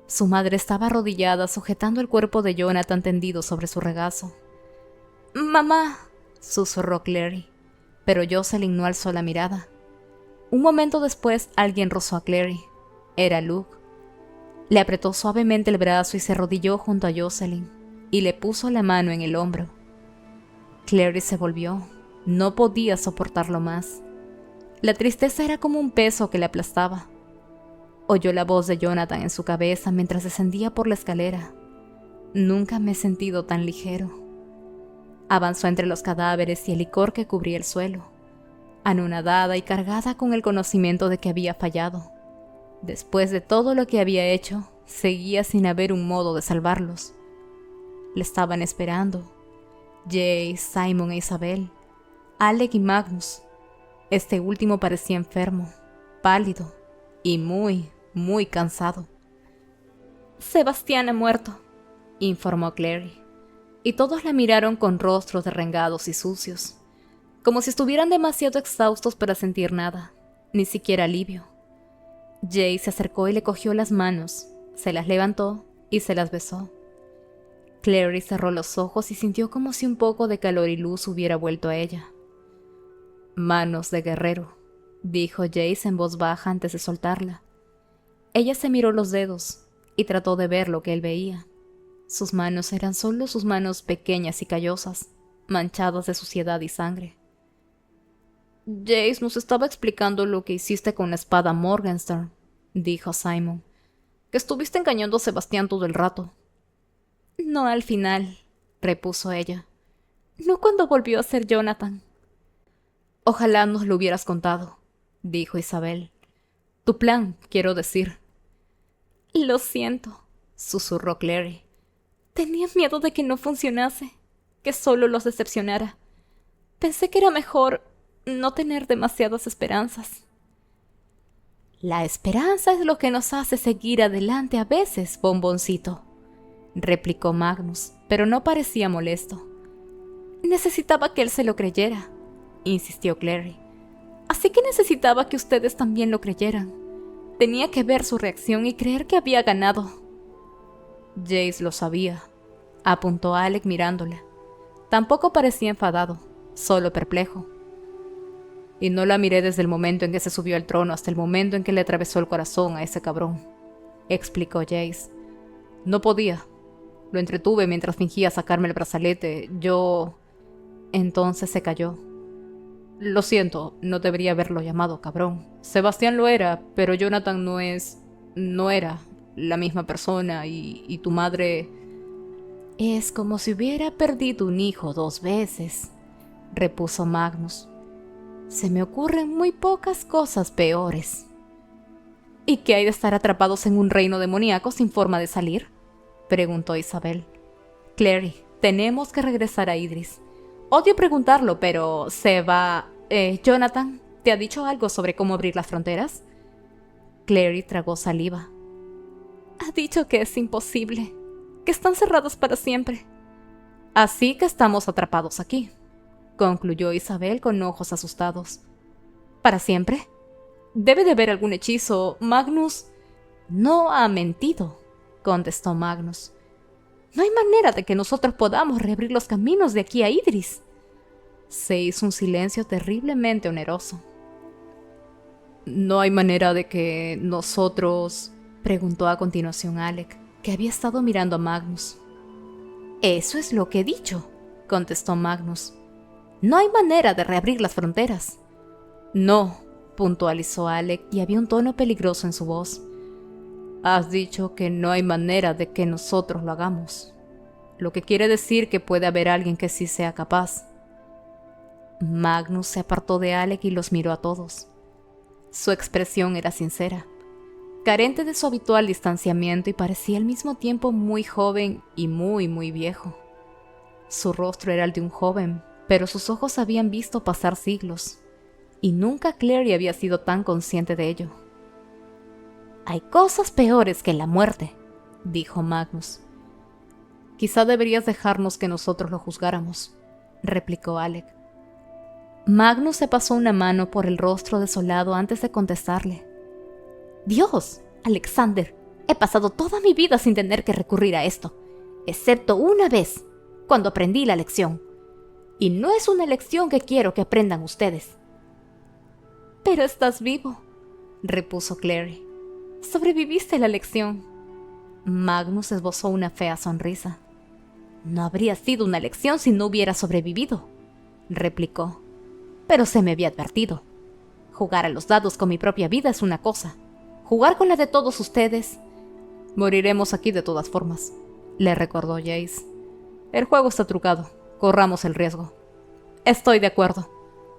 Su madre estaba arrodillada sujetando el cuerpo de Jonathan tendido sobre su regazo. «Mamá», susurró Clary, pero Jocelyn no alzó la mirada. Un momento después alguien rozó a Clary. Era Luke. Le apretó suavemente el brazo y se arrodilló junto a Jocelyn, y le puso la mano en el hombro. Clary se volvió. No podía soportarlo más. La tristeza era como un peso que le aplastaba. Oyó la voz de Jonathan en su cabeza mientras descendía por la escalera. «Nunca me he sentido tan ligero». Avanzó entre los cadáveres y el licor que cubría el suelo, anonadada y cargada con el conocimiento de que había fallado. Después de todo lo que había hecho, seguía sin haber un modo de salvarlos. Le estaban esperando. Jace, Simon e Isabel, Alec y Magnus. Este último parecía enfermo, pálido y muy, muy cansado. «Sebastián ha muerto», informó Clary, y todos la miraron con rostros derrengados y sucios, como si estuvieran demasiado exhaustos para sentir nada, ni siquiera alivio. Jace se acercó y le cogió las manos, se las levantó y se las besó. Clary cerró los ojos y sintió como si un poco de calor y luz hubiera vuelto a ella. «Manos de guerrero», dijo Jace en voz baja antes de soltarla. Ella se miró los dedos y trató de ver lo que él veía. Sus manos eran solo sus manos pequeñas y callosas, manchadas de suciedad y sangre. «Jace nos estaba explicando lo que hiciste con la espada Morgenstern», dijo Simon, «que estuviste engañando a Sebastián todo el rato». «No al final», repuso ella. «No cuando volvió a ser Jonathan». «Ojalá nos lo hubieras contado», dijo Isabel. «Tu plan, quiero decir». «Lo siento», susurró Clary. «Tenía miedo de que no funcionase, que solo los decepcionara. Pensé que era mejor no tener demasiadas esperanzas». «La esperanza es lo que nos hace seguir adelante a veces, bomboncito», replicó Magnus, pero no parecía molesto. «Necesitaba que él se lo creyera», insistió Clary. «Así que necesitaba que ustedes también lo creyeran. Tenía que ver su reacción y creer que había ganado». «Jace lo sabía», apuntó Alec mirándola. Tampoco parecía enfadado, solo perplejo. «Y no la miré desde el momento en que se subió al trono hasta el momento en que le atravesó el corazón a ese cabrón», explicó Jace. «No podía. Lo entretuve mientras fingía sacarme el brazalete. Yo...». Entonces se calló. «Lo siento, no debería haberlo llamado cabrón. Sebastián lo era, pero Jonathan no era la misma persona y tu madre...». «Es como si hubiera perdido un hijo 2 veces», repuso Magnus. «Se me ocurren muy pocas cosas peores». «¿Y qué hay de estar atrapados en un reino demoníaco sin forma de salir?», preguntó Isabel. «Clary, tenemos que regresar a Idris. Odio preguntarlo, pero Jonathan, ¿te ha dicho algo sobre cómo abrir las fronteras?». Clary tragó saliva. «Ha dicho que es imposible», que están cerradas para siempre. Así que estamos atrapados aquí, concluyó Isabel con ojos asustados. ¿Para siempre? Debe de haber algún hechizo. Magnus no ha mentido, contestó Magnus. No hay manera de que nosotros podamos reabrir los caminos de aquí a Idris. Se hizo un silencio terriblemente oneroso. ¿No hay manera de que nosotros...? Preguntó a continuación Alec, que había estado mirando a Magnus. Eso es lo que he dicho, contestó Magnus. No hay manera de reabrir las fronteras. No, puntualizó Alec, y había un tono peligroso en su voz. Has dicho que no hay manera de que nosotros lo hagamos, lo que quiere decir que puede haber alguien que sí sea capaz. Magnus se apartó de Alec y los miró a todos. Su expresión era sincera, carente de su habitual distanciamiento, y parecía al mismo tiempo muy joven y muy viejo. Su rostro era el de un joven, pero sus ojos habían visto pasar siglos, y nunca Clary había sido tan consciente de ello. Hay cosas peores que la muerte, dijo Magnus. Quizá deberías dejarnos que nosotros lo juzgáramos, replicó Alec. Magnus se pasó una mano por el rostro desolado antes de contestarle. Dios, Alexander, he pasado toda mi vida sin tener que recurrir a esto, excepto una vez, cuando aprendí la lección. Y no es una lección que quiero que aprendan ustedes. Pero estás vivo, repuso Clary. Sobreviviste la lección. Magnus esbozó una fea sonrisa. No habría sido una lección si no hubiera sobrevivido, replicó. Pero se me había advertido. Jugar a los dados con mi propia vida es una cosa. Jugar con la de todos ustedes... Moriremos aquí de todas formas, le recordó Jace. El juego está trucado. Corramos el riesgo. Estoy de acuerdo,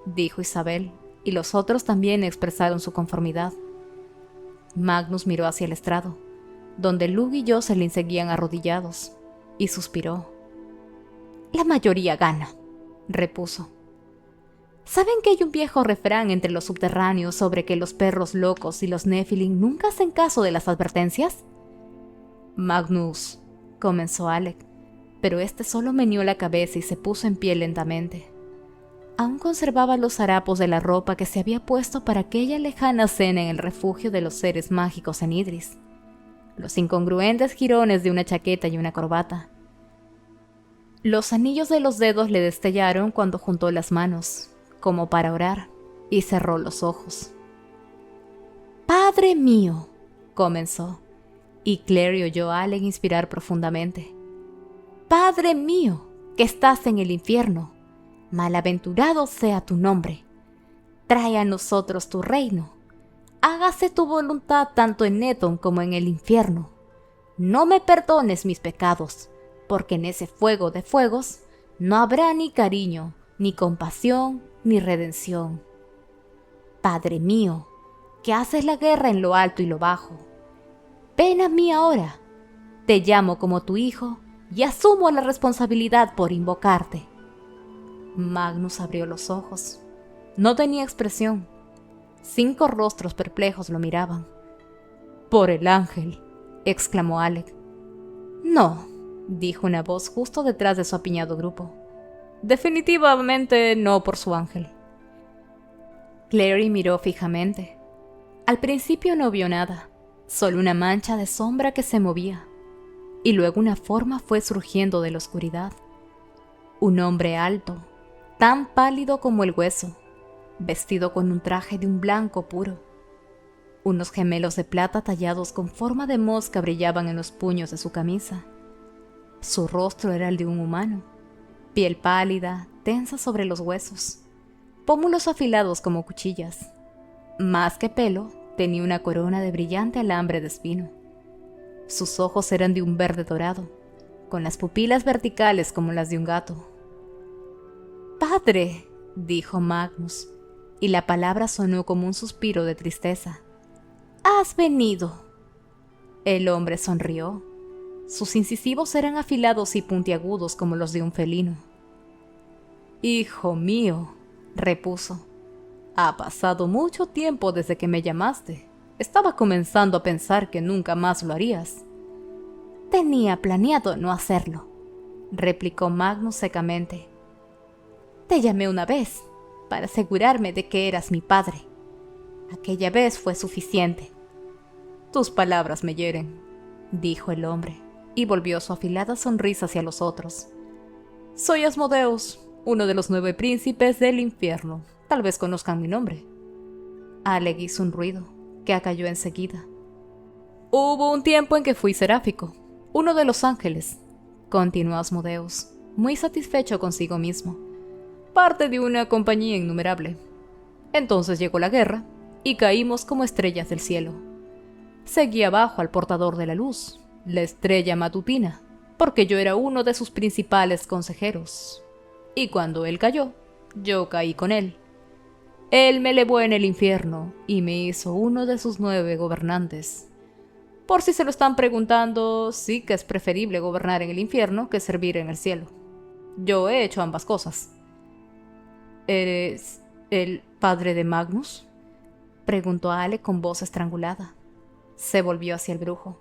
dijo Isabel, y los otros también expresaron su conformidad. Magnus miró hacia el estrado, donde Lug y Jocelyn seguían arrodillados, y suspiró. La mayoría gana, repuso. ¿Saben que hay un viejo refrán entre los subterráneos sobre que los perros locos y los Nephilim nunca hacen caso de las advertencias? Magnus, comenzó Alec, pero este solo meneó la cabeza y se puso en pie lentamente. Aún conservaba los harapos de la ropa que se había puesto para aquella lejana cena en el refugio de los seres mágicos en Idris, los incongruentes jirones de una chaqueta y una corbata. Los anillos de los dedos le destellaron cuando juntó las manos, como para orar, y cerró los ojos. «Padre mío», comenzó, y Clary oyó a Alec inspirar profundamente. «Padre mío, que estás en el infierno, malaventurado sea tu nombre. Trae a nosotros tu reino. Hágase tu voluntad tanto en Edom como en el infierno. No me perdones mis pecados, porque en ese fuego de fuegos no habrá ni cariño, ni compasión, ni redención. Padre mío, que haces la guerra en lo alto y lo bajo, ven a mí ahora. Te llamo como tu hijo y asumo la responsabilidad por invocarte». Magnus abrió los ojos. No tenía expresión. 5 rostros perplejos lo miraban. «Por el ángel», exclamó Alec. «No», dijo una voz justo detrás de su apiñado grupo. «Definitivamente no por su ángel». Clary miró fijamente. Al principio no vio nada, solo una mancha de sombra que se movía, y luego una forma fue surgiendo de la oscuridad. Un hombre alto, tan pálido como el hueso, vestido con un traje de un blanco puro. Unos gemelos de plata tallados con forma de mosca brillaban en los puños de su camisa. Su rostro era el de un humano, piel pálida, tensa sobre los huesos, pómulos afilados como cuchillas. Más que pelo, tenía una corona de brillante alambre de espino. Sus ojos eran de un verde dorado, con las pupilas verticales como las de un gato. «Padre», dijo Magnus, y la palabra sonó como un suspiro de tristeza. «Has venido». El hombre sonrió. Sus incisivos eran afilados y puntiagudos como los de un felino. «Hijo mío», repuso, «ha pasado mucho tiempo desde que me llamaste. Estaba comenzando a pensar que nunca más lo harías». Tenía planeado no hacerlo, replicó Magnus secamente. Te llamé una vez para asegurarme de que eras mi padre. Aquella vez fue suficiente. Tus palabras me hieren, dijo el hombre, y volvió su afilada sonrisa hacia los otros. Soy Asmodeus, uno de los 9 príncipes del infierno. Tal vez conozcan mi nombre. Alec hizo un ruido, que acalló enseguida. Hubo un tiempo en que fui seráfico, uno de los ángeles, continuó Asmodeus, muy satisfecho consigo mismo. Parte de una compañía innumerable. Entonces llegó la guerra, y caímos como estrellas del cielo. Seguí abajo al portador de la luz, la estrella matutina, porque yo era uno de sus principales consejeros. Y cuando él cayó, yo caí con él. Él me elevó en el infierno y me hizo uno de sus 9 gobernantes. Por si se lo están preguntando, sí que es preferible gobernar en el infierno que servir en el cielo. Yo he hecho ambas cosas. ¿Eres el padre de Magnus?, preguntó Alec con voz estrangulada. Se volvió hacia el brujo.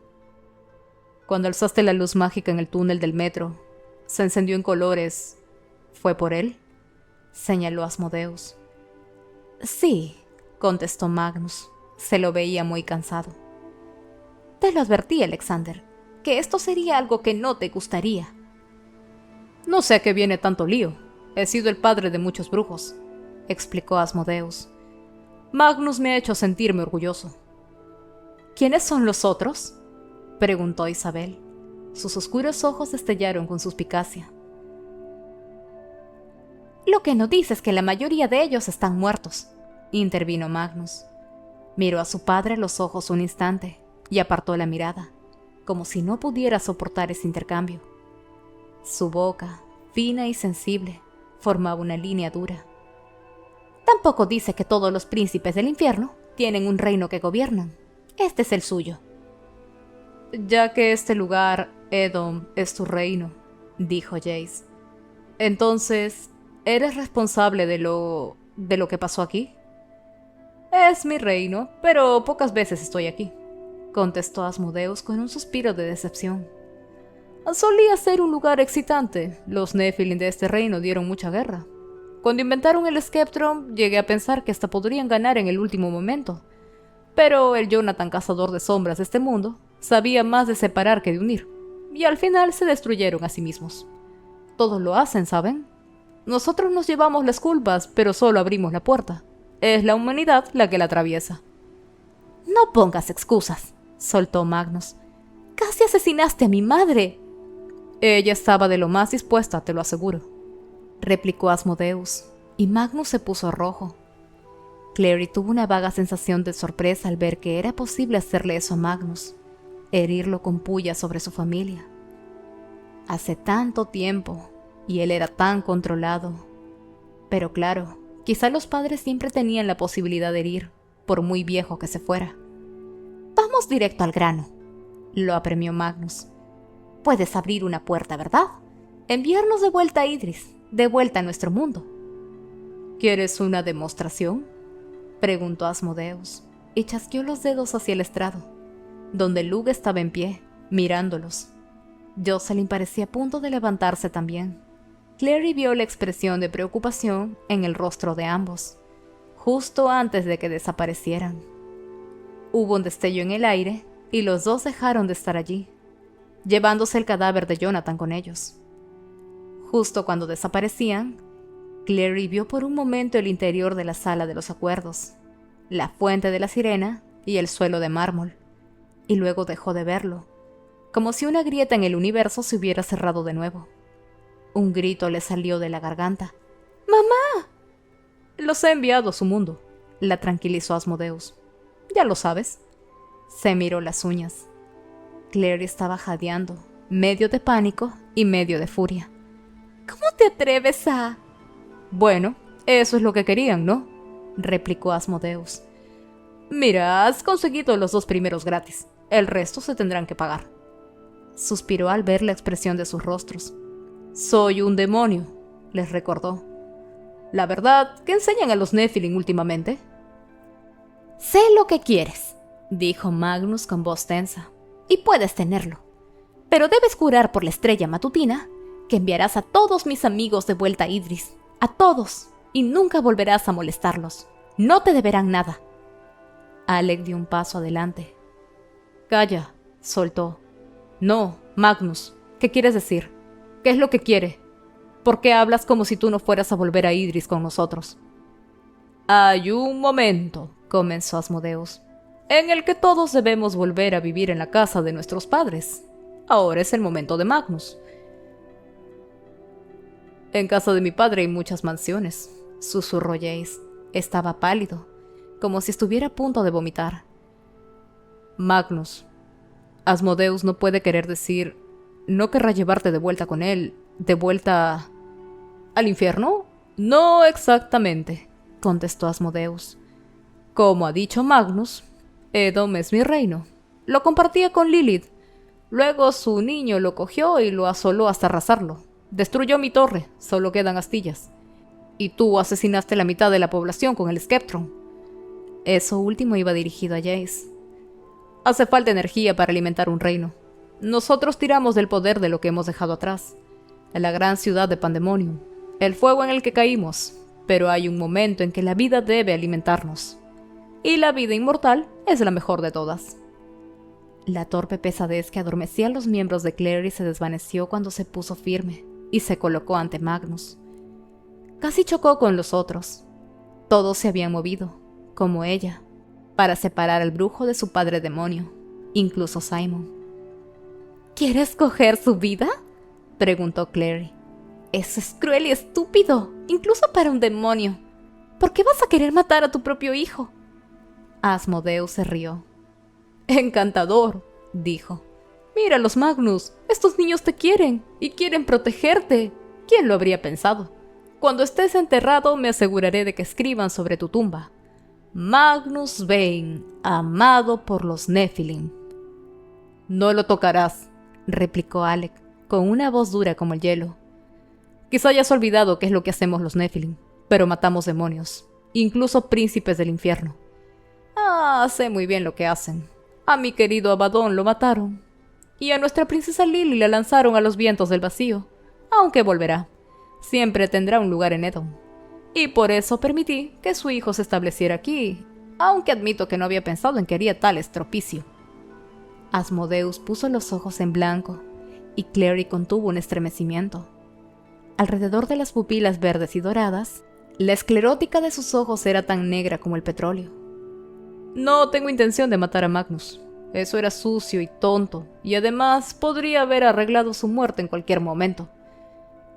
Cuando alzaste la luz mágica en el túnel del metro, se encendió en colores. ¿Fue por él?, señaló Asmodeus. Sí, contestó Magnus. Se lo veía muy cansado. Te lo advertí, Alexander, que esto sería algo que no te gustaría. No sé a qué viene tanto lío. He sido el padre de muchos brujos, explicó Asmodeus. Magnus me ha hecho sentirme orgulloso. ¿Quiénes son los otros?, preguntó Isabel. Sus oscuros ojos destellaron con suspicacia. Lo que no dice es que la mayoría de ellos están muertos, intervino Magnus. Miró a su padre a los ojos un instante y apartó la mirada, como si no pudiera soportar ese intercambio. Su boca, fina y sensible, formaba una línea dura. Tampoco dice que todos los príncipes del infierno tienen un reino que gobiernan. Este es el suyo. Ya que este lugar, Edom, es tu reino, dijo Jace. Entonces, ¿eres responsable de lo que pasó aquí? Es mi reino, pero pocas veces estoy aquí, contestó Asmodeus con un suspiro de decepción. Solía ser un lugar excitante. Los Nephilim de este reino dieron mucha guerra. Cuando inventaron el Skeptron, llegué a pensar que hasta podrían ganar en el último momento. Pero el Jonathan cazador de sombras de este mundo sabía más de separar que de unir, y al final se destruyeron a sí mismos. Todos lo hacen, ¿saben? Nosotros nos llevamos las culpas, pero solo abrimos la puerta. Es la humanidad la que la atraviesa. No pongas excusas, soltó Magnus. Casi asesinaste a mi madre. Ella estaba de lo más dispuesta, te lo aseguro, replicó Asmodeus, y Magnus se puso rojo. Clary tuvo una vaga sensación de sorpresa al ver que era posible hacerle eso a Magnus, herirlo con pullas sobre su familia. Hace tanto tiempo, y él era tan controlado. Pero claro, quizá los padres siempre tenían la posibilidad de herir, por muy viejo que se fuera. Vamos directo al grano, lo apremió Magnus. Puedes abrir una puerta, ¿verdad? Enviarnos de vuelta a Idris, de vuelta a nuestro mundo. ¿Quieres una demostración?, preguntó Asmodeus, y chasqueó los dedos hacia el estrado, donde Luke estaba en pie, mirándolos. Jocelyn parecía a punto de levantarse también. Clary vio la expresión de preocupación en el rostro de ambos, justo antes de que desaparecieran. Hubo un destello en el aire, y los dos dejaron de estar allí, llevándose el cadáver de Jonathan con ellos. Justo cuando desaparecían, Clary vio por un momento el interior de la sala de los acuerdos, la fuente de la sirena y el suelo de mármol, y luego dejó de verlo, como si una grieta en el universo se hubiera cerrado de nuevo. Un grito le salió de la garganta. ¡Mamá! Los he enviado a su mundo, la tranquilizó Asmodeus. Ya lo sabes. Se miró las uñas. Clary estaba jadeando, medio de pánico y medio de furia. ¿Cómo te atreves a...? Bueno, eso es lo que querían, ¿no?, replicó Asmodeus. Mira, has conseguido los 2 primeros gratis. El resto se tendrán que pagar. Suspiró al ver la expresión de sus rostros. Soy un demonio, les recordó. La verdad, ¿qué enseñan a los Nephilim últimamente? Sé lo que quieres, dijo Magnus con voz tensa, y puedes tenerlo. Pero debes jurar por la estrella matutina que enviarás a todos mis amigos de vuelta a Idris, a todos, y nunca volverás a molestarlos. No te deberán nada. Alec dio un paso adelante. Calla, soltó. No, Magnus, ¿qué quieres decir? ¿Qué es lo que quiere? ¿Por qué hablas como si tú no fueras a volver a Idris con nosotros? Hay un momento, comenzó Asmodeus, en el que todos debemos volver a vivir en la casa de nuestros padres. Ahora es el momento de Magnus. En casa de mi padre hay muchas mansiones, susurró Jace. Estaba pálido, como si estuviera a punto de vomitar. Magnus, Asmodeus no puede querer decir, no querrá llevarte de vuelta con él, de vuelta al infierno. No exactamente, contestó Asmodeus. Como ha dicho Magnus, Edom es mi reino. Lo compartía con Lilith. Luego su niño lo cogió y lo asoló hasta arrasarlo. Destruyó mi torre, solo quedan astillas. Y tú asesinaste la mitad de la población con el Skeptron. Eso último iba dirigido a Jace. Hace falta energía para alimentar un reino. Nosotros tiramos del poder de lo que hemos dejado atrás. La gran ciudad de Pandemonium. El fuego en el que caímos. Pero hay un momento en que la vida debe alimentarnos. Y la vida inmortal es la mejor de todas. La torpe pesadez que adormecía a los miembros de Clary se desvaneció cuando se puso firme y se colocó ante Magnus. Casi chocó con los otros. Todos se habían movido, como ella, para separar al brujo de su padre demonio, incluso Simon. ¿Quieres coger su vida?, preguntó Clary. Eso es cruel y estúpido, incluso para un demonio. ¿Por qué vas a querer matar a tu propio hijo? Asmodeus se rió. Encantador, dijo. Míralos, Magnus, estos niños te quieren y quieren protegerte. ¿Quién lo habría pensado? Cuando estés enterrado me aseguraré de que escriban sobre tu tumba. Magnus Vane, amado por los Nephilim. No lo tocarás, replicó Alec, con una voz dura como el hielo. Quizá hayas olvidado qué es lo que hacemos los Nephilim, pero matamos demonios, incluso príncipes del infierno. Ah, sé muy bien lo que hacen. A mi querido Abaddon lo mataron. Y a nuestra princesa Lily la lanzaron a los vientos del vacío. Aunque volverá. Siempre tendrá un lugar en Edom. Y por eso permití que su hijo se estableciera aquí, aunque admito que no había pensado en que haría tal estropicio. Asmodeus puso los ojos en blanco, y Clary contuvo un estremecimiento. Alrededor de las pupilas verdes y doradas, la esclerótica de sus ojos era tan negra como el petróleo. No tengo intención de matar a Magnus. Eso era sucio y tonto, y además podría haber arreglado su muerte en cualquier momento.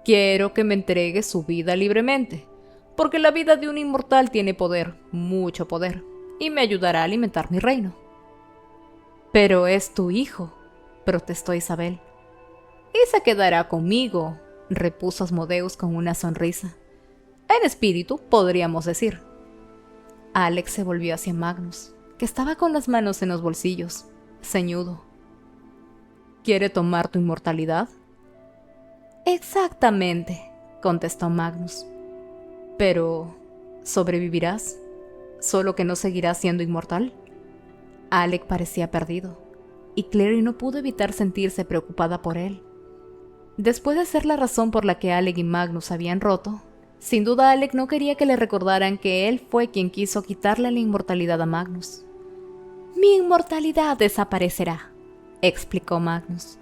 Quiero que me entregue su vida libremente, porque la vida de un inmortal tiene poder, mucho poder, y me ayudará a alimentar mi reino. Pero es tu hijo, protestó Isabel. Y se quedará conmigo, repuso Asmodeus con una sonrisa. En espíritu, podríamos decir. Alex se volvió hacia Magnus, que estaba con las manos en los bolsillos, ceñudo. ¿Quiere tomar tu inmortalidad? Exactamente, contestó Magnus. Pero, ¿sobrevivirás? ¿Solo que no seguirás siendo inmortal? Alec parecía perdido, y Clary no pudo evitar sentirse preocupada por él. Después de ser la razón por la que Alec y Magnus habían roto, sin duda Alec no quería que le recordaran que él fue quien quiso quitarle la inmortalidad a Magnus. Mi inmortalidad desaparecerá, explicó Magnus,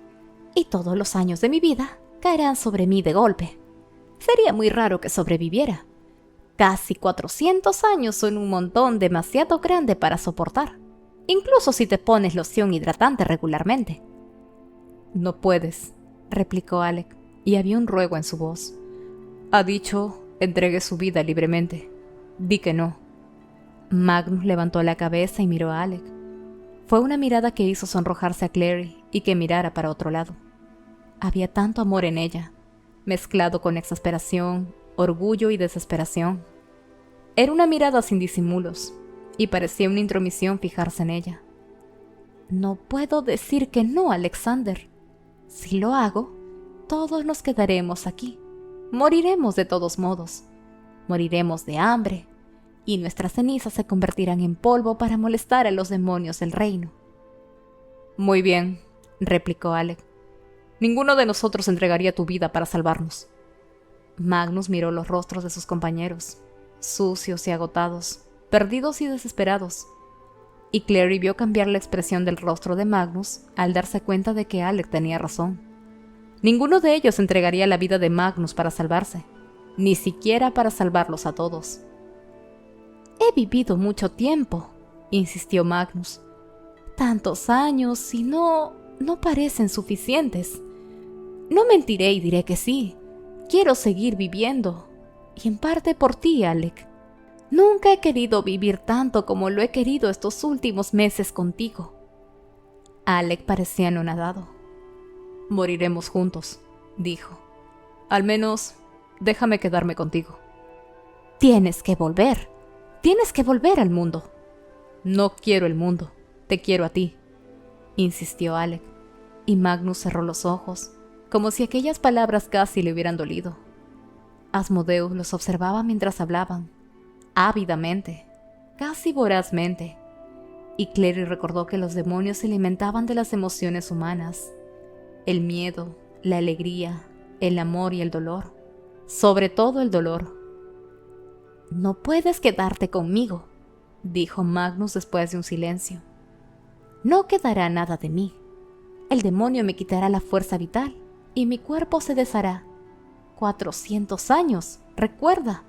y todos los años de mi vida caerán sobre mí de golpe. Sería muy raro que sobreviviera. Casi 400 años son un montón demasiado grande para soportar, incluso si te pones loción hidratante regularmente. No puedes, replicó Alec, y había un ruego en su voz. Ha dicho, entregue su vida libremente. Di que no. Magnus levantó la cabeza y miró a Alec. Fue una mirada que hizo sonrojarse a Clary y que mirara para otro lado. Había tanto amor en ella, mezclado con exasperación, orgullo y desesperación. Era una mirada sin disimulos, y parecía una intromisión fijarse en ella. No puedo decir que no, Alexander. Si lo hago, todos nos quedaremos aquí. Moriremos de todos modos. Moriremos de hambre, y nuestras cenizas se convertirán en polvo para molestar a los demonios del reino. Muy bien, replicó Alec. Ninguno de nosotros entregaría tu vida para salvarnos. Magnus miró los rostros de sus compañeros, sucios y agotados, perdidos y desesperados, y Clary vio cambiar la expresión del rostro de Magnus al darse cuenta de que Alec tenía razón. Ninguno de ellos entregaría la vida de Magnus para salvarse, ni siquiera para salvarlos a todos. «He vivido mucho tiempo», insistió Magnus. «Tantos años y no parecen suficientes. No mentiré y diré que sí. Quiero seguir viviendo, y en parte por ti, Alec. Nunca he querido vivir tanto como lo he querido estos últimos meses contigo». Alec parecía anonadado. «Moriremos juntos», dijo. «Al menos, déjame quedarme contigo». «Tienes que volver al mundo». «No quiero el mundo, te quiero a ti», insistió Alec, y Magnus cerró los ojos, como si aquellas palabras casi le hubieran dolido. Asmodeus los observaba mientras hablaban, ávidamente, casi vorazmente, y Clary recordó que los demonios se alimentaban de las emociones humanas, el miedo, la alegría, el amor y el dolor, sobre todo el dolor. «No puedes quedarte conmigo», dijo Magnus después de un silencio. «No quedará nada de mí. El demonio me quitará la fuerza vital y mi cuerpo se deshará. 400 años, recuerda».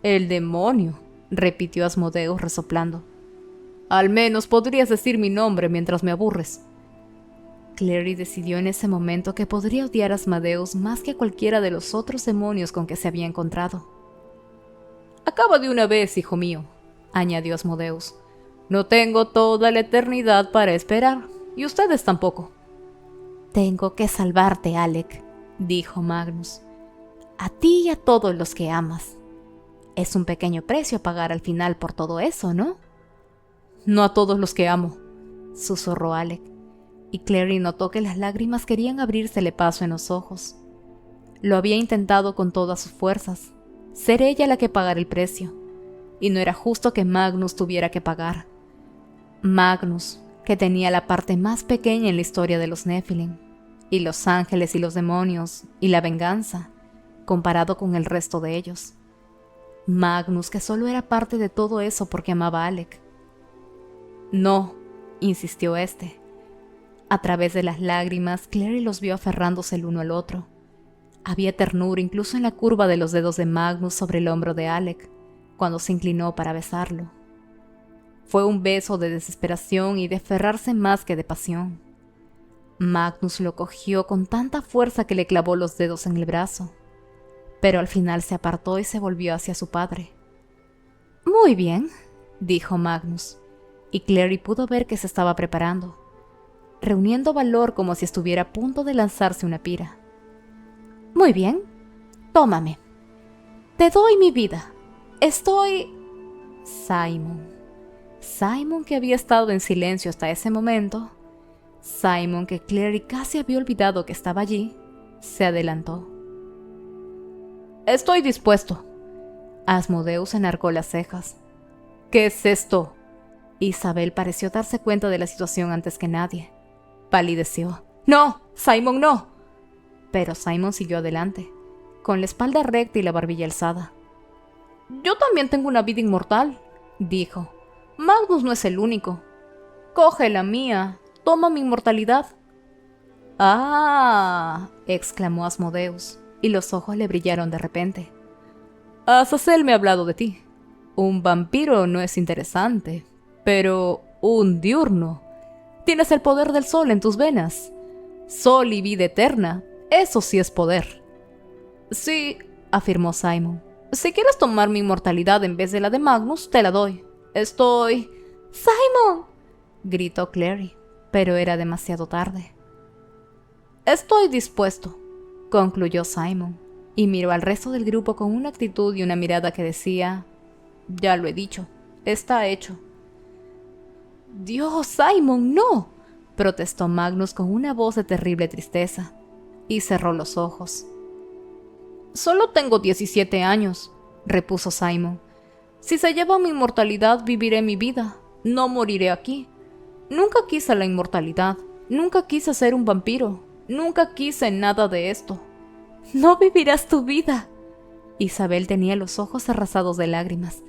«El demonio», repitió Asmodeus resoplando. «Al menos podrías decir mi nombre mientras me aburres». Clary decidió en ese momento que podría odiar a Asmodeus más que a cualquiera de los otros demonios con que se había encontrado. «Acaba de una vez, hijo mío», añadió Asmodeus. «No tengo toda la eternidad para esperar, y ustedes tampoco». «Tengo que salvarte, Alec», dijo Magnus. «A ti y a todos los que amas. Es un pequeño precio a pagar al final por todo eso, ¿no?» «No a todos los que amo», susurró Alec, y Clary notó que las lágrimas querían abrírsele paso en los ojos. Lo había intentado con todas sus fuerzas, ser ella la que pagara el precio, y no era justo que Magnus tuviera que pagar. Magnus, que tenía la parte más pequeña en la historia de los Nephilim, y los ángeles y los demonios, y la venganza, comparado con el resto de ellos. Magnus, que solo era parte de todo eso porque amaba a Alec. «No», insistió este. A través de las lágrimas, Clary los vio aferrándose el uno al otro. Había ternura incluso en la curva de los dedos de Magnus sobre el hombro de Alec, cuando se inclinó para besarlo. Fue un beso de desesperación y de aferrarse más que de pasión. Magnus lo cogió con tanta fuerza que le clavó los dedos en el brazo, pero al final se apartó y se volvió hacia su padre. «Muy bien», dijo Magnus, y Clary pudo ver que se estaba preparando, reuniendo valor como si estuviera a punto de lanzarse una pira. «Muy bien, tómame. Te doy mi vida. Estoy...» Simon, que había estado en silencio hasta ese momento, Simon, que Clary casi había olvidado que estaba allí, se adelantó. «Estoy dispuesto». Asmodeus enarcó las cejas. «¿Qué es esto?» Isabel pareció darse cuenta de la situación antes que nadie. Palideció. «¡No! ¡Simon, no!» Pero Simon siguió adelante, con la espalda recta y la barbilla alzada. «Yo también tengo una vida inmortal», dijo. «Magnus no es el único. Coge la mía. Toma mi inmortalidad». «¡Ah!», exclamó Asmodeus, y los ojos le brillaron de repente. «Azazel me ha hablado de ti. Un vampiro no es interesante, pero un diurno. Tienes el poder del sol en tus venas. Sol y vida eterna, eso sí es poder». «Sí», afirmó Simon. «Si quieres tomar mi inmortalidad en vez de la de Magnus, te la doy. Estoy...» «¡Simon!», gritó Clary, pero era demasiado tarde. «Estoy dispuesto», concluyó Simon, y miró al resto del grupo con una actitud y una mirada que decía: «Ya lo he dicho, está hecho». «Dios, Simon, no», protestó Magnus con una voz de terrible tristeza, y cerró los ojos. «Solo tengo 17 años», repuso Simon. «Si se lleva mi inmortalidad, viviré mi vida. No moriré aquí. Nunca quise la inmortalidad. Nunca quise ser un vampiro. Nunca quise nada de esto. No vivirás tu vida. Isabel tenía los ojos arrasados de lágrimas.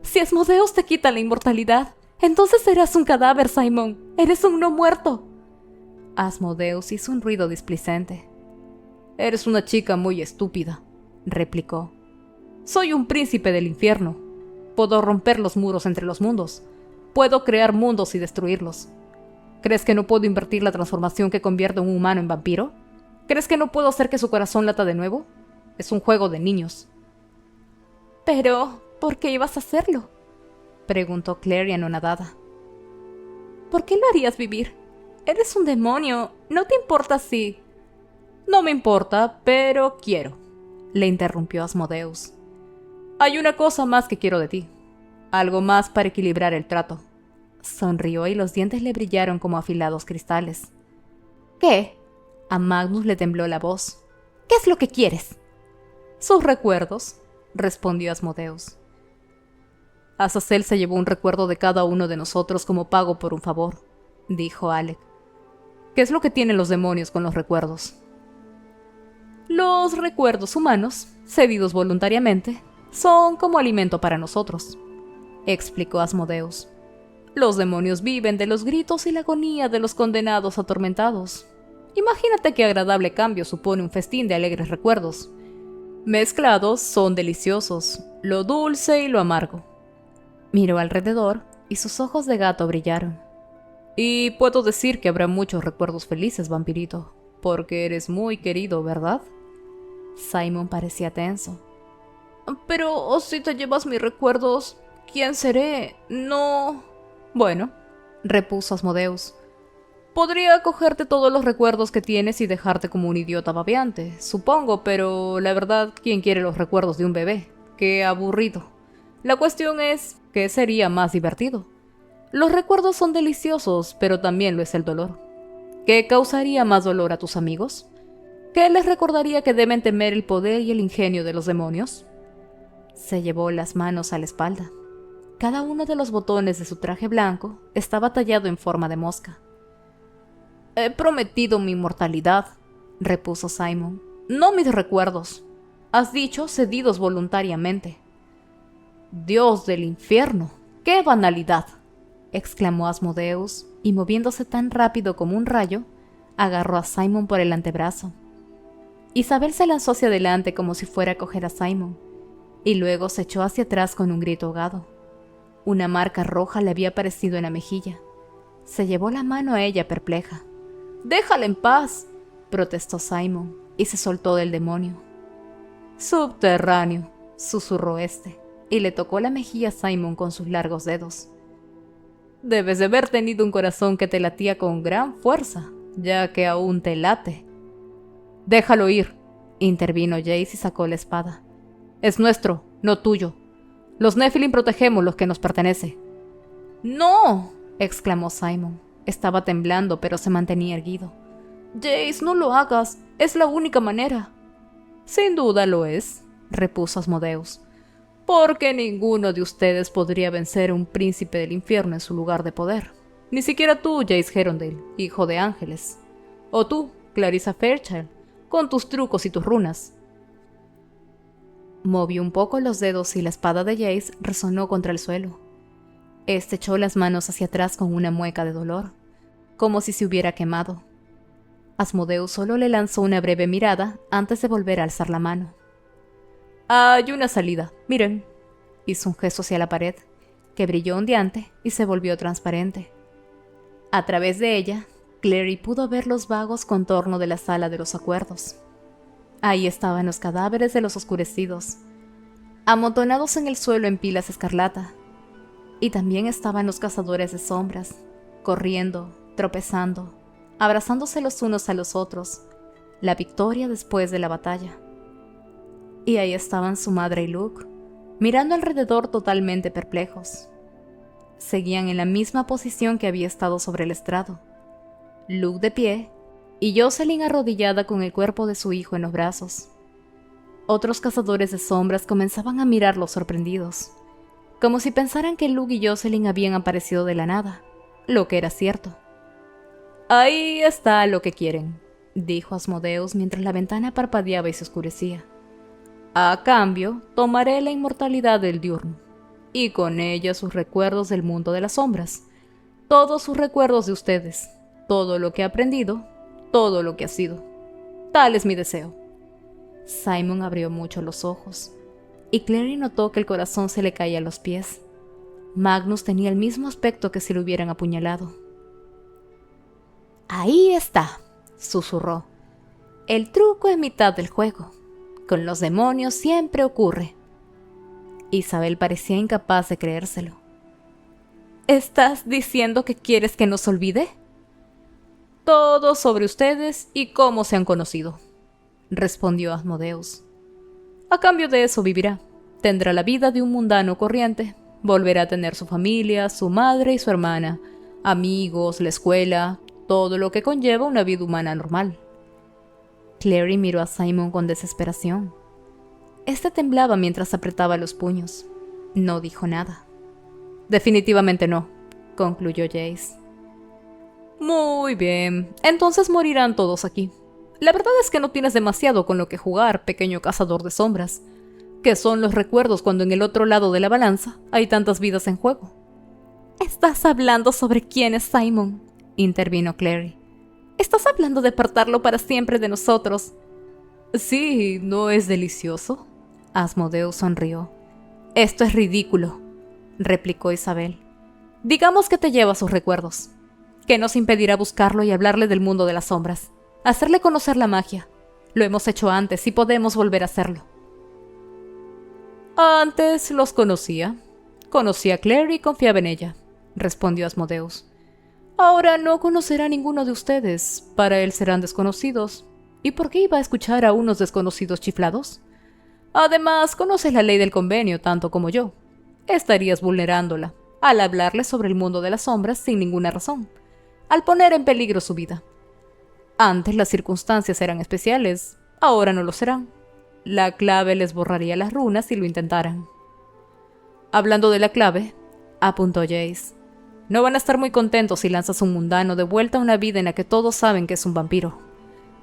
Si Asmodeus te quita la inmortalidad, entonces serás un cadáver, Simon. Eres un no muerto. Asmodeus hizo un ruido displicente. Eres una chica muy estúpida, replicó. Soy un príncipe del infierno. Puedo romper los muros entre los mundos. Puedo crear mundos y destruirlos. ¿Crees que no puedo invertir la transformación que convierte a un humano en vampiro? ¿Crees que no puedo hacer que su corazón lata de nuevo? Es un juego de niños. Pero, ¿por qué ibas a hacerlo? Preguntó Clary anonadada. ¿Por qué lo harías vivir? Eres un demonio. ¿No te importa si...? No me importa, pero quiero, le interrumpió Asmodeus. Hay una cosa más que quiero de ti. Algo más para equilibrar el trato. Sonrió y los dientes le brillaron como afilados cristales. ¿Qué? A Magnus le tembló la voz. ¿Qué es lo que quieres? Sus recuerdos, respondió Asmodeus. Azazel se llevó un recuerdo de cada uno de nosotros como pago por un favor, dijo Alec. ¿Qué es lo que tienen los demonios con los recuerdos? Los recuerdos humanos, cedidos voluntariamente, son como alimento para nosotros, explicó Asmodeus. Los demonios viven de los gritos y la agonía de los condenados atormentados. Imagínate qué agradable cambio supone un festín de alegres recuerdos. Mezclados son deliciosos, lo dulce y lo amargo. Miró alrededor y sus ojos de gato brillaron. Y puedo decir que habrá muchos recuerdos felices, vampirito, porque eres muy querido, ¿verdad? Simon parecía tenso. Pero si te llevas mis recuerdos, ¿quién seré? No... Bueno, repuso Asmodeus. Podría cogerte todos los recuerdos que tienes y dejarte como un idiota babeante, supongo, pero la verdad, ¿quién quiere los recuerdos de un bebé? ¡Qué aburrido! La cuestión es, ¿qué sería más divertido? Los recuerdos son deliciosos, pero también lo es el dolor. ¿Qué causaría más dolor a tus amigos? ¿Qué les recordaría que deben temer el poder y el ingenio de los demonios? Se llevó las manos a la espalda. Cada uno de los botones de su traje blanco estaba tallado en forma de mosca. He prometido mi inmortalidad, repuso Simon, no mis recuerdos. Has dicho cedidos voluntariamente. Dios del infierno, ¡qué banalidad!, exclamó Asmodeus, y moviéndose tan rápido como un rayo, agarró a Simon por el antebrazo. Isabel se lanzó hacia adelante como si fuera a coger a Simon, y luego se echó hacia atrás con un grito ahogado. Una marca roja le había aparecido en la mejilla. Se llevó la mano a ella perpleja. «¡Déjala en paz!», protestó Simon, y se soltó del demonio. «Subterráneo», susurró este, y le tocó la mejilla a Simon con sus largos dedos. «Debes de haber tenido un corazón que te latía con gran fuerza, ya que aún te late». «Déjalo ir», intervino Jace y sacó la espada. «Es nuestro, no tuyo. Los Nephilim protegemos lo que nos pertenece». «¡No!», exclamó Simon. Estaba temblando, pero se mantenía erguido. «Jace, no lo hagas. Es la única manera». «Sin duda lo es», repuso Asmodeus. «Porque ninguno de ustedes podría vencer a un príncipe del infierno en su lugar de poder. Ni siquiera tú, Jace Herondale, hijo de ángeles. O tú, Clarissa Fairchild, con tus trucos y tus runas». Movió un poco los dedos y la espada de Jace resonó contra el suelo. Este echó las manos hacia atrás con una mueca de dolor, como si se hubiera quemado. Asmodeus solo le lanzó una breve mirada antes de volver a alzar la mano. «Hay una salida, miren», hizo un gesto hacia la pared, que brilló ondeante y se volvió transparente. A través de ella, Clary pudo ver los vagos contornos de la sala de los acuerdos. Ahí estaban los cadáveres de los oscurecidos, amontonados en el suelo en pilas escarlata. Y también estaban los cazadores de sombras, corriendo, tropezando, abrazándose los unos a los otros, la victoria después de la batalla. Y ahí estaban su madre y Luke, mirando alrededor totalmente perplejos. Seguían en la misma posición que había estado sobre el estrado, Luke de pie y Jocelyn arrodillada con el cuerpo de su hijo en los brazos. Otros cazadores de sombras comenzaban a mirarlos sorprendidos, como si pensaran que Luke y Jocelyn habían aparecido de la nada, lo que era cierto. Ahí está lo que quieren, dijo Asmodeus mientras la ventana parpadeaba y se oscurecía. A cambio, tomaré la inmortalidad del diurno, y con ella sus recuerdos del mundo de las sombras, todos sus recuerdos de ustedes, todo lo que ha aprendido, todo lo que ha sido. Tal es mi deseo. Simon abrió mucho los ojos, y Clary notó que el corazón se le caía a los pies. Magnus tenía el mismo aspecto que si lo hubieran apuñalado. Ahí está, susurró. El truco es mitad del juego. Con los demonios siempre ocurre. Isabel parecía incapaz de creérselo. ¿Estás diciendo que quieres que nos olvide? Todo sobre ustedes y cómo se han conocido, respondió Asmodeus. A cambio de eso vivirá. Tendrá la vida de un mundano corriente. Volverá a tener su familia, su madre y su hermana, amigos, la escuela, todo lo que conlleva una vida humana normal. Clary miró a Simon con desesperación. Este temblaba mientras apretaba los puños. No dijo nada. Definitivamente no, concluyó Jace. Muy bien, entonces morirán todos aquí. La verdad es que no tienes demasiado con lo que jugar, pequeño cazador de sombras. ¿Qué son los recuerdos cuando en el otro lado de la balanza hay tantas vidas en juego? Estás hablando sobre quién es Simon, intervino Clary. Estás hablando de apartarlo para siempre de nosotros. Sí, ¿no es delicioso? Asmodeus sonrió. Esto es ridículo, replicó Isabel. Digamos que te lleva sus recuerdos. ¿Qué nos impedirá buscarlo y hablarle del mundo de las sombras? Hacerle conocer la magia. Lo hemos hecho antes y podemos volver a hacerlo. Antes los conocía. Conocía a Clary y confiaba en ella, respondió Asmodeus. Ahora no conocerá a ninguno de ustedes. Para él serán desconocidos. ¿Y por qué iba a escuchar a unos desconocidos chiflados? Además, conoces la ley del convenio tanto como yo. Estarías vulnerándola al hablarle sobre el mundo de las sombras sin ninguna razón, al poner en peligro su vida. Antes las circunstancias eran especiales, ahora no lo serán. La clave les borraría las runas si lo intentaran. Hablando de la clave, apuntó Jace, no van a estar muy contentos si lanzas un mundano de vuelta a una vida en la que todos saben que es un vampiro.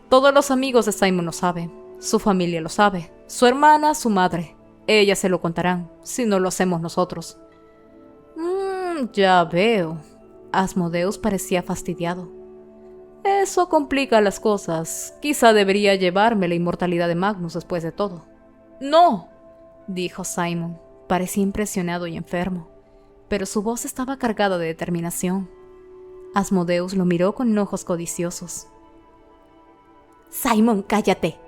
Todos los amigos de Simon lo saben, su familia lo sabe, su hermana, su madre. Ellas se lo contarán, si no lo hacemos nosotros. Ya veo. Asmodeus parecía fastidiado. Eso complica las cosas. Quizá debería llevarme la inmortalidad de Magnus después de todo. ¡No!, dijo Simon. Parecía impresionado y enfermo, pero su voz estaba cargada de determinación. Asmodeus lo miró con ojos codiciosos. «Simon, cállate»,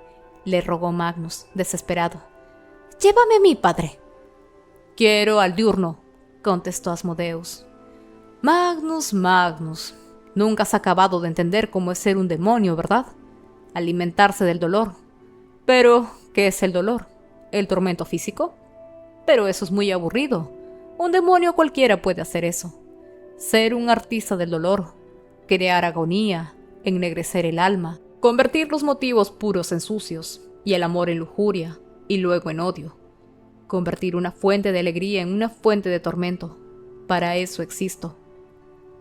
le rogó Magnus, desesperado. «Llévame a mí, padre». «Quiero al diurno», contestó Asmodeus. «Magnus, Magnus, nunca has acabado de entender cómo es ser un demonio, ¿verdad? Alimentarse del dolor. Pero, ¿qué es el dolor? ¿El tormento físico? Pero eso es muy aburrido. Un demonio cualquiera puede hacer eso. Ser un artista del dolor, crear agonía, ennegrecer el alma, convertir los motivos puros en sucios, y el amor en lujuria, y luego en odio. Convertir una fuente de alegría en una fuente de tormento. Para eso existo».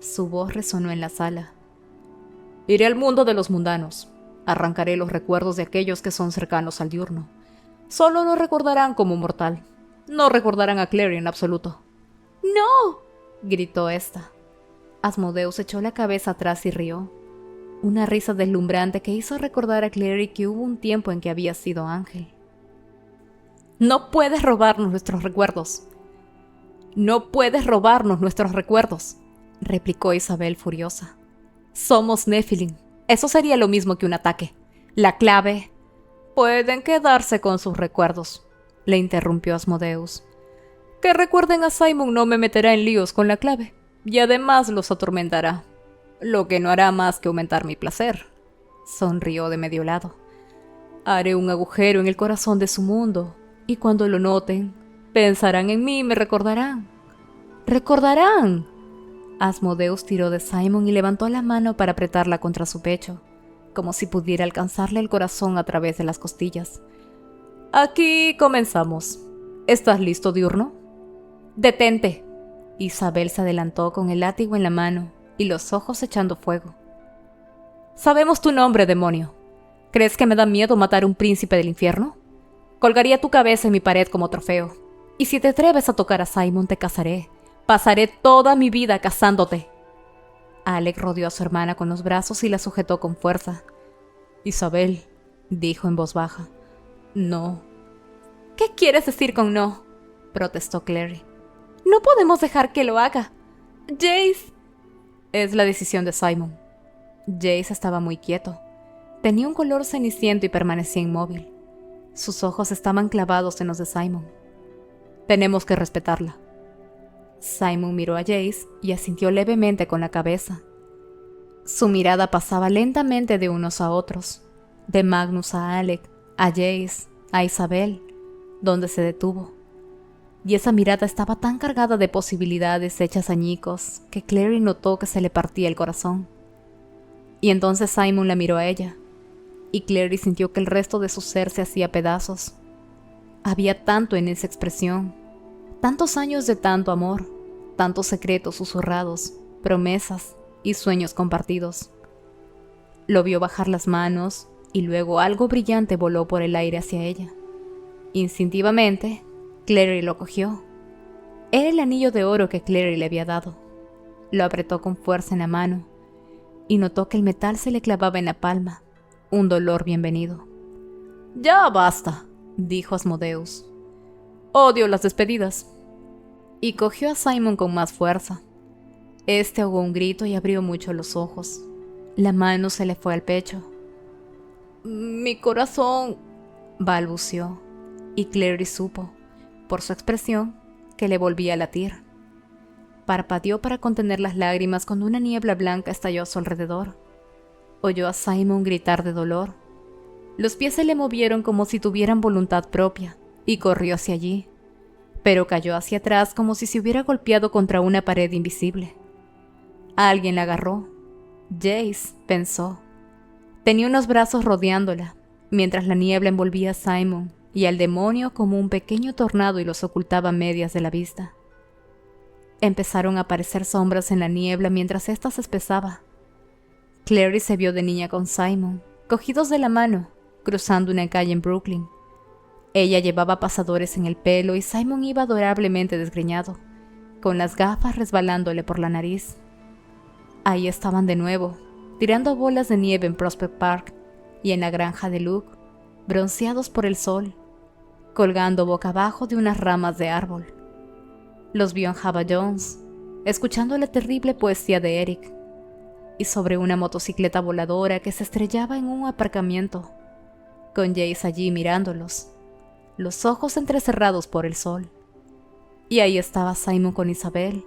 Su voz resonó en la sala. «Iré al mundo de los mundanos. Arrancaré los recuerdos de aquellos que son cercanos al diurno. Solo lo recordarán como mortal. No recordarán a Clary en absoluto». «¡No!», gritó esta. Asmodeus echó la cabeza atrás y rió. Una risa deslumbrante que hizo recordar a Clary que hubo un tiempo en que había sido ángel. «No puedes robarnos nuestros recuerdos. No puedes robarnos nuestros recuerdos», replicó Isabel furiosa. «Somos Nephilim. Eso sería lo mismo que un ataque. La clave...» «Pueden quedarse con sus recuerdos», le interrumpió Asmodeus. «Que recuerden a Simon no me meterá en líos con la clave, y además los atormentará, lo que no hará más que aumentar mi placer». Sonrió de medio lado. «Haré un agujero en el corazón de su mundo, y cuando lo noten, pensarán en mí y me recordarán». «¡Recordarán!». Asmodeus tiró de Simon y levantó la mano para apretarla contra su pecho, como si pudiera alcanzarle el corazón a través de las costillas. «Aquí comenzamos. ¿Estás listo, diurno?» «Detente». Isabel se adelantó con el látigo en la mano y los ojos echando fuego. Sabemos tu nombre, demonio. ¿Crees que me da miedo matar a un príncipe del infierno? Colgaría tu cabeza en mi pared como trofeo. Y si te atreves a tocar a Simon, te cazaré. Pasaré toda mi vida cazándote. Alec rodeó a su hermana con los brazos y la sujetó con fuerza. Isabel, dijo en voz baja. No. ¿Qué quieres decir con no? Protestó Clary. No podemos dejar que lo haga. Jace. Es la decisión de Simon. Jace estaba muy quieto. Tenía un color ceniciento y permanecía inmóvil. Sus ojos estaban clavados en los de Simon. Tenemos que respetarla. Simon miró a Jace y asintió levemente con la cabeza. Su mirada pasaba lentamente de unos a otros, de Magnus a Alec, a Jace, a Isabel, donde se detuvo. Y esa mirada estaba tan cargada de posibilidades hechas añicos que Clary notó que se le partía el corazón. Y entonces Simon la miró a ella, y Clary sintió que el resto de su ser se hacía pedazos. Había tanto en esa expresión, tantos años de tanto amor, tantos secretos susurrados, promesas y sueños compartidos. Lo vio bajar las manos y luego algo brillante voló por el aire hacia ella. Instintivamente, Clary lo cogió. Era el anillo de oro que Clary le había dado. Lo apretó con fuerza en la mano y notó que el metal se le clavaba en la palma, un dolor bienvenido. «Ya basta», dijo Asmodeus. «Odio las despedidas». Y cogió a Simon con más fuerza. Este ahogó un grito y abrió mucho los ojos. La mano se le fue al pecho. «Mi corazón», balbuceó, y Clary supo, por su expresión, que le volvía a latir. Parpadeó para contener las lágrimas cuando una niebla blanca estalló a su alrededor. Oyó a Simon gritar de dolor. Los pies se le movieron como si tuvieran voluntad propia, y corrió hacia allí, pero cayó hacia atrás como si se hubiera golpeado contra una pared invisible. Alguien la agarró. Jace, pensó. Tenía unos brazos rodeándola, mientras la niebla envolvía a Simon y al demonio como un pequeño tornado y los ocultaba a medias de la vista. Empezaron a aparecer sombras en la niebla mientras ésta se espesaba. Clary se vio de niña con Simon, cogidos de la mano, cruzando una calle en Brooklyn. Ella llevaba pasadores en el pelo y Simon iba adorablemente desgreñado, con las gafas resbalándole por la nariz. Ahí estaban de nuevo, tirando bolas de nieve en Prospect Park y en la granja de Luke, bronceados por el sol, colgando boca abajo de unas ramas de árbol. Los vio en Java Jones, escuchando la terrible poesía de Eric, y sobre una motocicleta voladora que se estrellaba en un aparcamiento, con Jace allí mirándolos, los ojos entrecerrados por el sol. Y ahí estaba Simon con Isabel,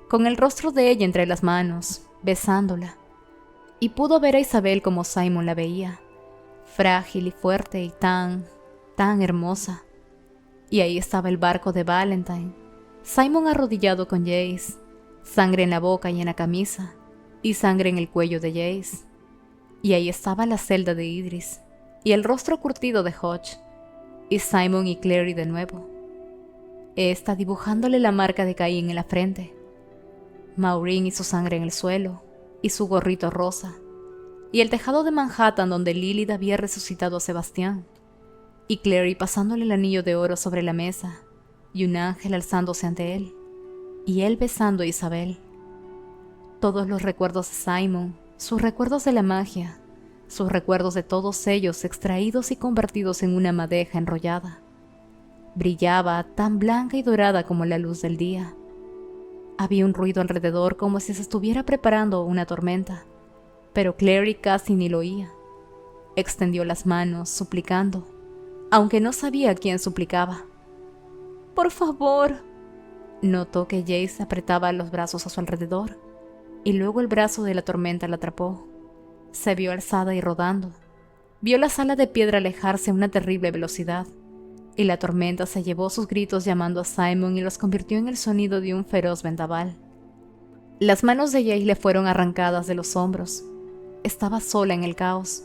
con el rostro de ella entre las manos, besándola, y pudo ver a Isabel como Simon la veía, frágil y fuerte y tan hermosa. Y ahí estaba el barco de Valentine, Simon arrodillado con Jace, sangre en la boca y en la camisa, y sangre en el cuello de Jace. Y ahí estaba la celda de Idris, y el rostro curtido de Hodge, y Simon y Clary de nuevo. Esta dibujándole la marca de Caín en la frente, Maureen y su sangre en el suelo, y su gorrito rosa, y el tejado de Manhattan donde Lilith había resucitado a Sebastián, y Clary pasándole el anillo de oro sobre la mesa, y un ángel alzándose ante él, y él besando a Isabel. Todos los recuerdos de Simon, sus recuerdos de la magia, sus recuerdos de todos ellos extraídos y convertidos en una madeja enrollada. Brillaba tan blanca y dorada como la luz del día. Había un ruido alrededor como si se estuviera preparando una tormenta, pero Clary casi ni lo oía. Extendió las manos, suplicando, aunque no sabía a quién suplicaba. «Por favor». Notó que Jace apretaba los brazos a su alrededor, y luego el brazo de la tormenta la atrapó. Se vio alzada y rodando. Vio la sala de piedra alejarse a una terrible velocidad, y la tormenta se llevó sus gritos llamando a Simon y los convirtió en el sonido de un feroz vendaval. Las manos de Jace le fueron arrancadas de los hombros. Estaba sola en el caos,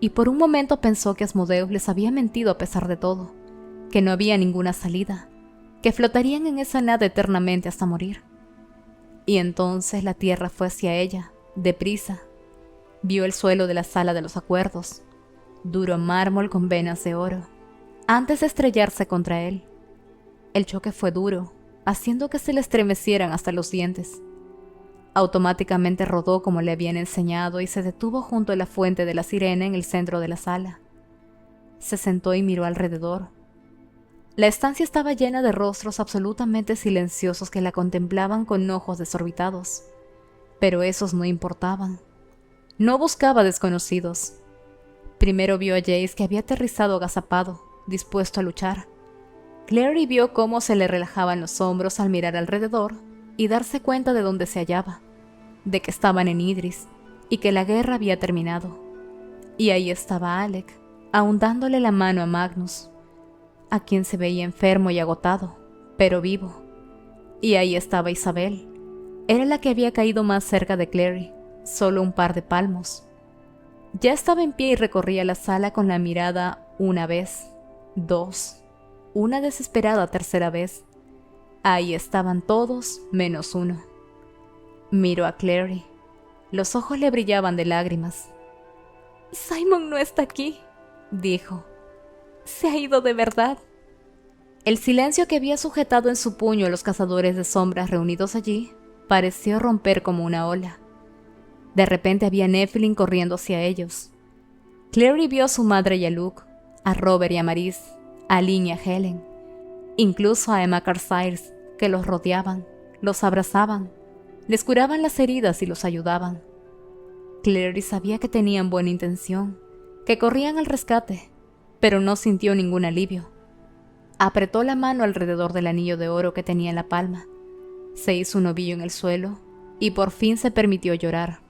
y por un momento pensó que Asmodeus les había mentido a pesar de todo, que no había ninguna salida, que flotarían en esa nada eternamente hasta morir. Y entonces la tierra fue hacia ella, deprisa, Vio el suelo de la sala de los acuerdos, duro mármol con venas de oro, antes de estrellarse contra él. El choque fue duro, haciendo que se le estremecieran hasta los dientes. Automáticamente rodó como le habían enseñado y se detuvo junto a la fuente de la sirena en el centro de la sala. Se sentó y miró alrededor. La estancia estaba llena de rostros absolutamente silenciosos que la contemplaban con ojos desorbitados. Pero esos no importaban. No buscaba desconocidos. Primero vio a Jace, que había aterrizado agazapado, dispuesto a luchar. Clary vio cómo se le relajaban los hombros al mirar alrededor y darse cuenta de dónde se hallaba, de que estaban en Idris y que la guerra había terminado. Y ahí estaba Alec, aún dándole la mano a Magnus, a quien se veía enfermo y agotado, pero vivo. Y ahí estaba Isabel. Era la que había caído más cerca de Clary, solo un par de palmos. Ya estaba en pie y recorría la sala con la mirada una vez, dos, una desesperada tercera vez. Ahí estaban todos menos uno. Miró a Clary. Los ojos le brillaban de lágrimas. «Simon no está aquí», dijo. «Se ha ido de verdad». El silencio que había sujetado en su puño a los cazadores de sombras reunidos allí pareció romper como una ola. De repente había Nephilim corriendo hacia ellos. Clary vio a su madre y a Luke, a Robert y a Maris, a Lynn y a Helen, incluso a Emma Carsiles, que los rodeaban, los abrazaban, les curaban las heridas y los ayudaban. Clary sabía que tenían buena intención, que corrían al rescate, pero no sintió ningún alivio. Apretó la mano alrededor del anillo de oro que tenía en la palma, se hizo un ovillo en el suelo y por fin se permitió llorar.